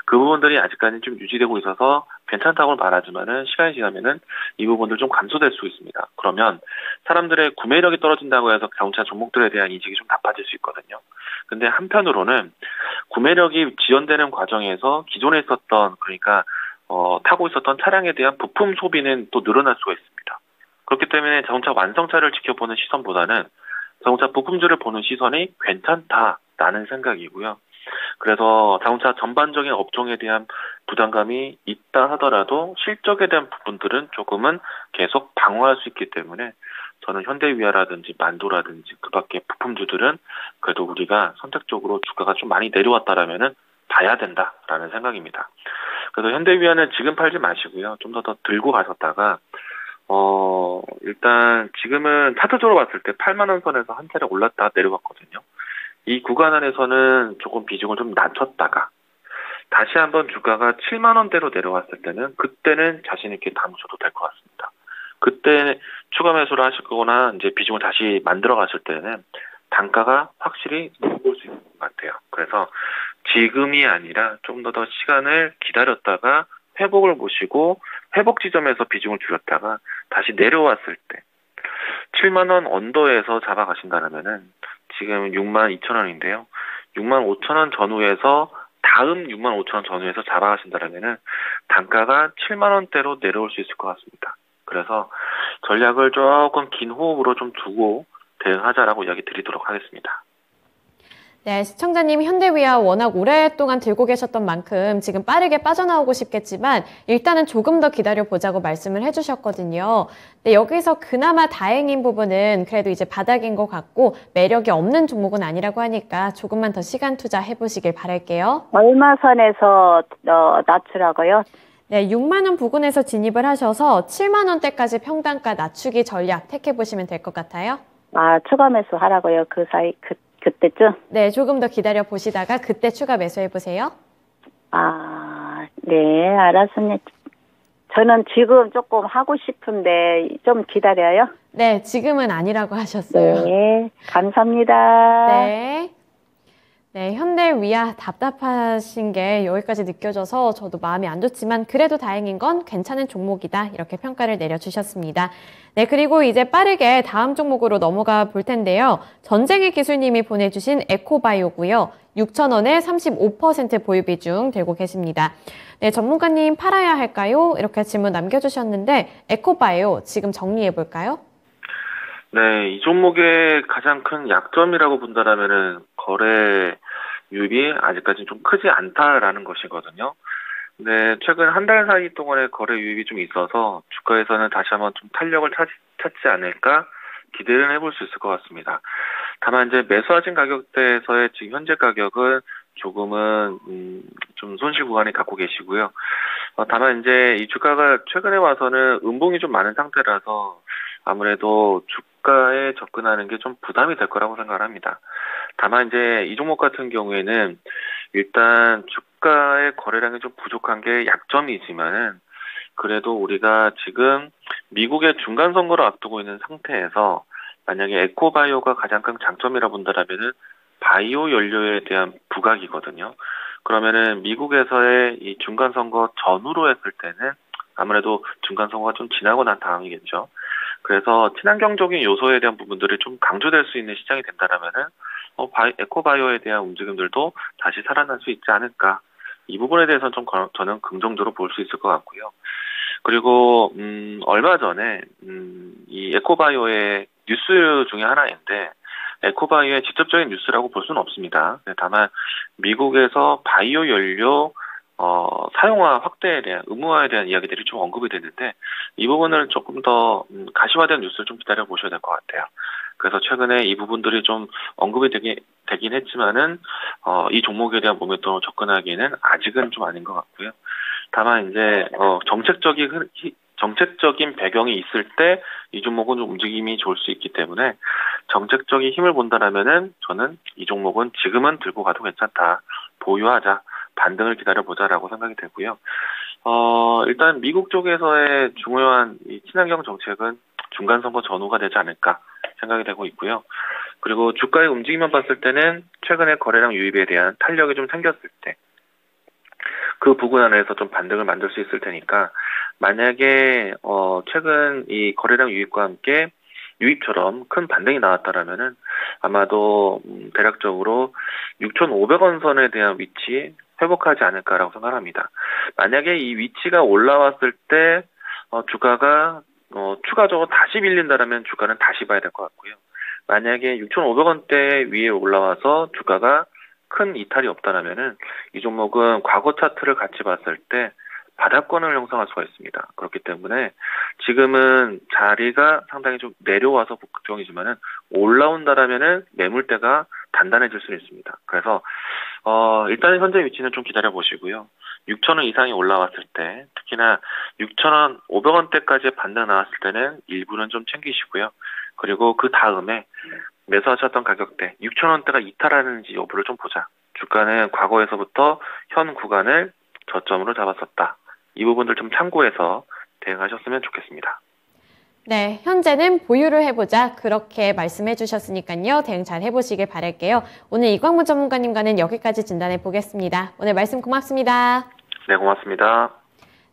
그 부분들이 아직까지 좀 유지되고 있어서 괜찮다고 말하지만은 시간이 지나면은 이 부분들 좀 감소될 수 있습니다. 그러면 사람들의 구매력이 떨어진다고 해서 자동차 종목들에 대한 인식이 좀 나빠질 수 있거든요. 근데 한편으로는 구매력이 지연되는 과정에서 기존에 있었던, 그러니까 타고 있었던 차량에 대한 부품 소비는 또 늘어날 수가 있습니다. 그렇기 때문에 자동차 완성차를 지켜보는 시선보다는 자동차 부품주를 보는 시선이 괜찮다라는 생각이고요. 그래서 자동차 전반적인 업종에 대한 부담감이 있다 하더라도 실적에 대한 부분들은 조금은 계속 방어할 수 있기 때문에 저는 현대위아라든지 만도라든지 그 밖에 부품주들은 그래도 우리가 선택적으로 주가가 좀 많이 내려왔다라면은 봐야 된다라는 생각입니다. 그래서 현대위아는 지금 팔지 마시고요. 좀 더 들고 가셨다가 일단 지금은 차트적으로 봤을 때 8만 원 선에서 한 차례 올랐다 내려갔거든요. 이 구간 안에서는 조금 비중을 좀 낮췄다가 다시 한번 주가가 7만 원대로 내려왔을 때는 그때는 자신 있게 담으셔도 될 것 같습니다. 그때 추가 매수를 하실 거거나 이제 비중을 다시 만들어 갔을 때는 단가가 확실히 높을 수 있는 것 같아요. 그래서 지금이 아니라 좀 더 시간을 기다렸다가 회복을 보시고 회복 지점에서 비중을 줄였다가 다시 내려왔을 때 7만 원 언더에서 잡아가신다면은 지금 6만 2천 원인데요. 6만 5천 원 전후에서 다음 6만 5천 원 전후에서 잡아가신다면은 단가가 7만 원대로 내려올 수 있을 것 같습니다. 그래서 전략을 조금 긴 호흡으로 좀 두고 대응하자라고 이야기 드리도록 하겠습니다. 네, 시청자님 현대위아 워낙 오랫동안 들고 계셨던 만큼 지금 빠르게 빠져나오고 싶겠지만 일단은 조금 더 기다려보자고 말씀을 해주셨거든요. 네, 여기서 그나마 다행인 부분은 그래도 이제 바닥인 것 같고 매력이 없는 종목은 아니라고 하니까 조금만 더 시간 투자해보시길 바랄게요. 얼마 선에서 낮추라고요? 네, 6만 원 부근에서 진입을 하셔서 7만 원대까지 평단가 낮추기 전략 택해보시면 될 것 같아요. 아, 추가 매수 하라고요? 그 사이, 그때쯤? 네, 조금 더 기다려 보시다가 그때 추가 매수해보세요. 아, 네, 알았습니다. 저는 지금 조금 하고 싶은데 좀 기다려요? 네, 지금은 아니라고 하셨어요. 네, 감사합니다. 네. 네, 현대위아 답답하신 게 여기까지 느껴져서 저도 마음이 안 좋지만 그래도 다행인 건 괜찮은 종목이다 이렇게 평가를 내려주셨습니다. 네, 그리고 이제 빠르게 다음 종목으로 넘어가 볼 텐데요. 전쟁의 기술님이 보내주신 에코바이오고요. 6,000원에 35% 보유 비중 들고 계십니다. 네, 전문가님 팔아야 할까요? 이렇게 질문 남겨주셨는데 에코바이오 지금 정리해 볼까요? 네, 이 종목의 가장 큰 약점이라고 본다라면은 거래 유입이 아직까지 좀 크지 않다라는 것이거든요. 네, 최근 한 달 사이 동안에 거래 유입이 좀 있어서 주가에서는 다시 한번 좀 탄력을 찾지 않을까 기대를 해볼 수 있을 것 같습니다. 다만 이제 매수하신 가격대에서의 지금 현재 가격은 조금은 좀 손실 구간에 갖고 계시고요. 다만 이제 이 주가가 최근에 와서는 음봉이 좀 많은 상태라서 아무래도 주가에 접근하는 게 좀 부담이 될 거라고 생각을 합니다. 다만 이제 이 종목 같은 경우에는 일단 주가의 거래량이 좀 부족한 게 약점이지만은 그래도 우리가 지금 미국의 중간 선거를 앞두고 있는 상태에서 만약에 에코바이오가 가장 큰 장점이라 본다라면은 바이오 연료에 대한 부각이거든요. 그러면은 미국에서의 이 중간 선거 전후로 했을 때는 아무래도 중간 선거가 좀 지나고 난 다음이겠죠. 그래서 친환경적인 요소에 대한 부분들이 좀 강조될 수 있는 시장이 된다라면은 에코바이오에 대한 움직임들도 다시 살아날 수 있지 않을까. 이 부분에 대해서는 좀 저는 긍정적으로 볼 수 있을 것 같고요. 그리고 얼마 전에 이 에코바이오의 뉴스 중에 하나인데 에코바이오의 직접적인 뉴스라고 볼 수는 없습니다. 다만 미국에서 바이오 연료 사용화 확대에 대한 의무화에 대한 이야기들이 좀 언급이 됐는데 이 부분을 조금 더 가시화된 뉴스를 좀 기다려 보셔야 될 것 같아요. 그래서 최근에 이 부분들이 좀 언급이 되긴 했지만은 이 종목에 대한 모멘텀으로 접근하기에는 아직은 좀 아닌 것 같고요. 다만 이제 정책적인 배경이 있을 때 이 종목은 좀 움직임이 좋을 수 있기 때문에 정책적인 힘을 본다라면은 저는 이 종목은 지금은 들고 가도 괜찮다. 보유하자. 반등을 기다려보자라고 생각이 되고요. 일단 미국 쪽에서의 중요한 이 친환경 정책은 중간 선거 전후가 되지 않을까 생각이 되고 있고요. 그리고 주가의 움직임만 봤을 때는 최근에 거래량 유입에 대한 탄력이 좀 생겼을 때 그 부분 안에서 좀 반등을 만들 수 있을 테니까 만약에 최근 이 거래량 유입과 함께 유입처럼 큰 반등이 나왔다라면은 아마도 대략적으로 6,500원 선에 대한 위치 회복하지 않을까라고 생각합니다. 만약에 이 위치가 올라왔을 때 주가가 추가적으로 다시 밀린다라면 주가는 다시 봐야 될 것 같고요. 만약에 6,500원대 위에 올라와서 주가가 큰 이탈이 없다라면은 이 종목은 과거 차트를 같이 봤을 때 바닥권을 형성할 수가 있습니다. 그렇기 때문에 지금은 자리가 상당히 좀 내려와서 걱정이지만은 올라온다라면은 매물대가 단단해질 수는 있습니다. 그래서 일단 현재 위치는 좀 기다려 보시고요. 6,000원 이상이 올라왔을 때 특히나 6,000원 500원대까지 반등 나왔을 때는 일부는 좀 챙기시고요. 그리고 그 다음에 매수하셨던 가격대 6,000원대가 이탈하는지 여부를 좀 보자. 주가는 과거에서부터 현 구간을 저점으로 잡았었다. 이 부분들 좀 참고해서 대응하셨으면 좋겠습니다. 네, 현재는 보유를 해보자 그렇게 말씀해 주셨으니까요. 대응 잘 해보시길 바랄게요. 오늘 이광무 전문가님과는 여기까지 진단해 보겠습니다. 오늘 말씀 고맙습니다. 네, 고맙습니다.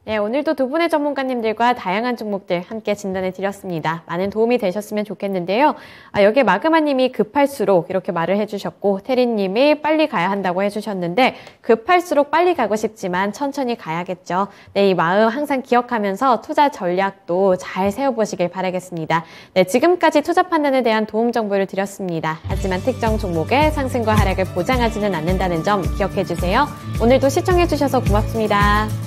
네, 오늘도 두 분의 전문가님들과 다양한 종목들 함께 진단해 드렸습니다. 많은 도움이 되셨으면 좋겠는데요. 여기에 마그마님이 급할수록 이렇게 말을 해주셨고, 테리님이 빨리 가야 한다고 해주셨는데, 급할수록 빨리 가고 싶지만 천천히 가야겠죠. 네, 이 마음 항상 기억하면서 투자 전략도 잘 세워보시길 바라겠습니다. 네, 지금까지 투자 판단에 대한 도움 정보를 드렸습니다. 하지만 특정 종목의 상승과 하락을 보장하지는 않는다는 점 기억해 주세요. 오늘도 시청해 주셔서 고맙습니다.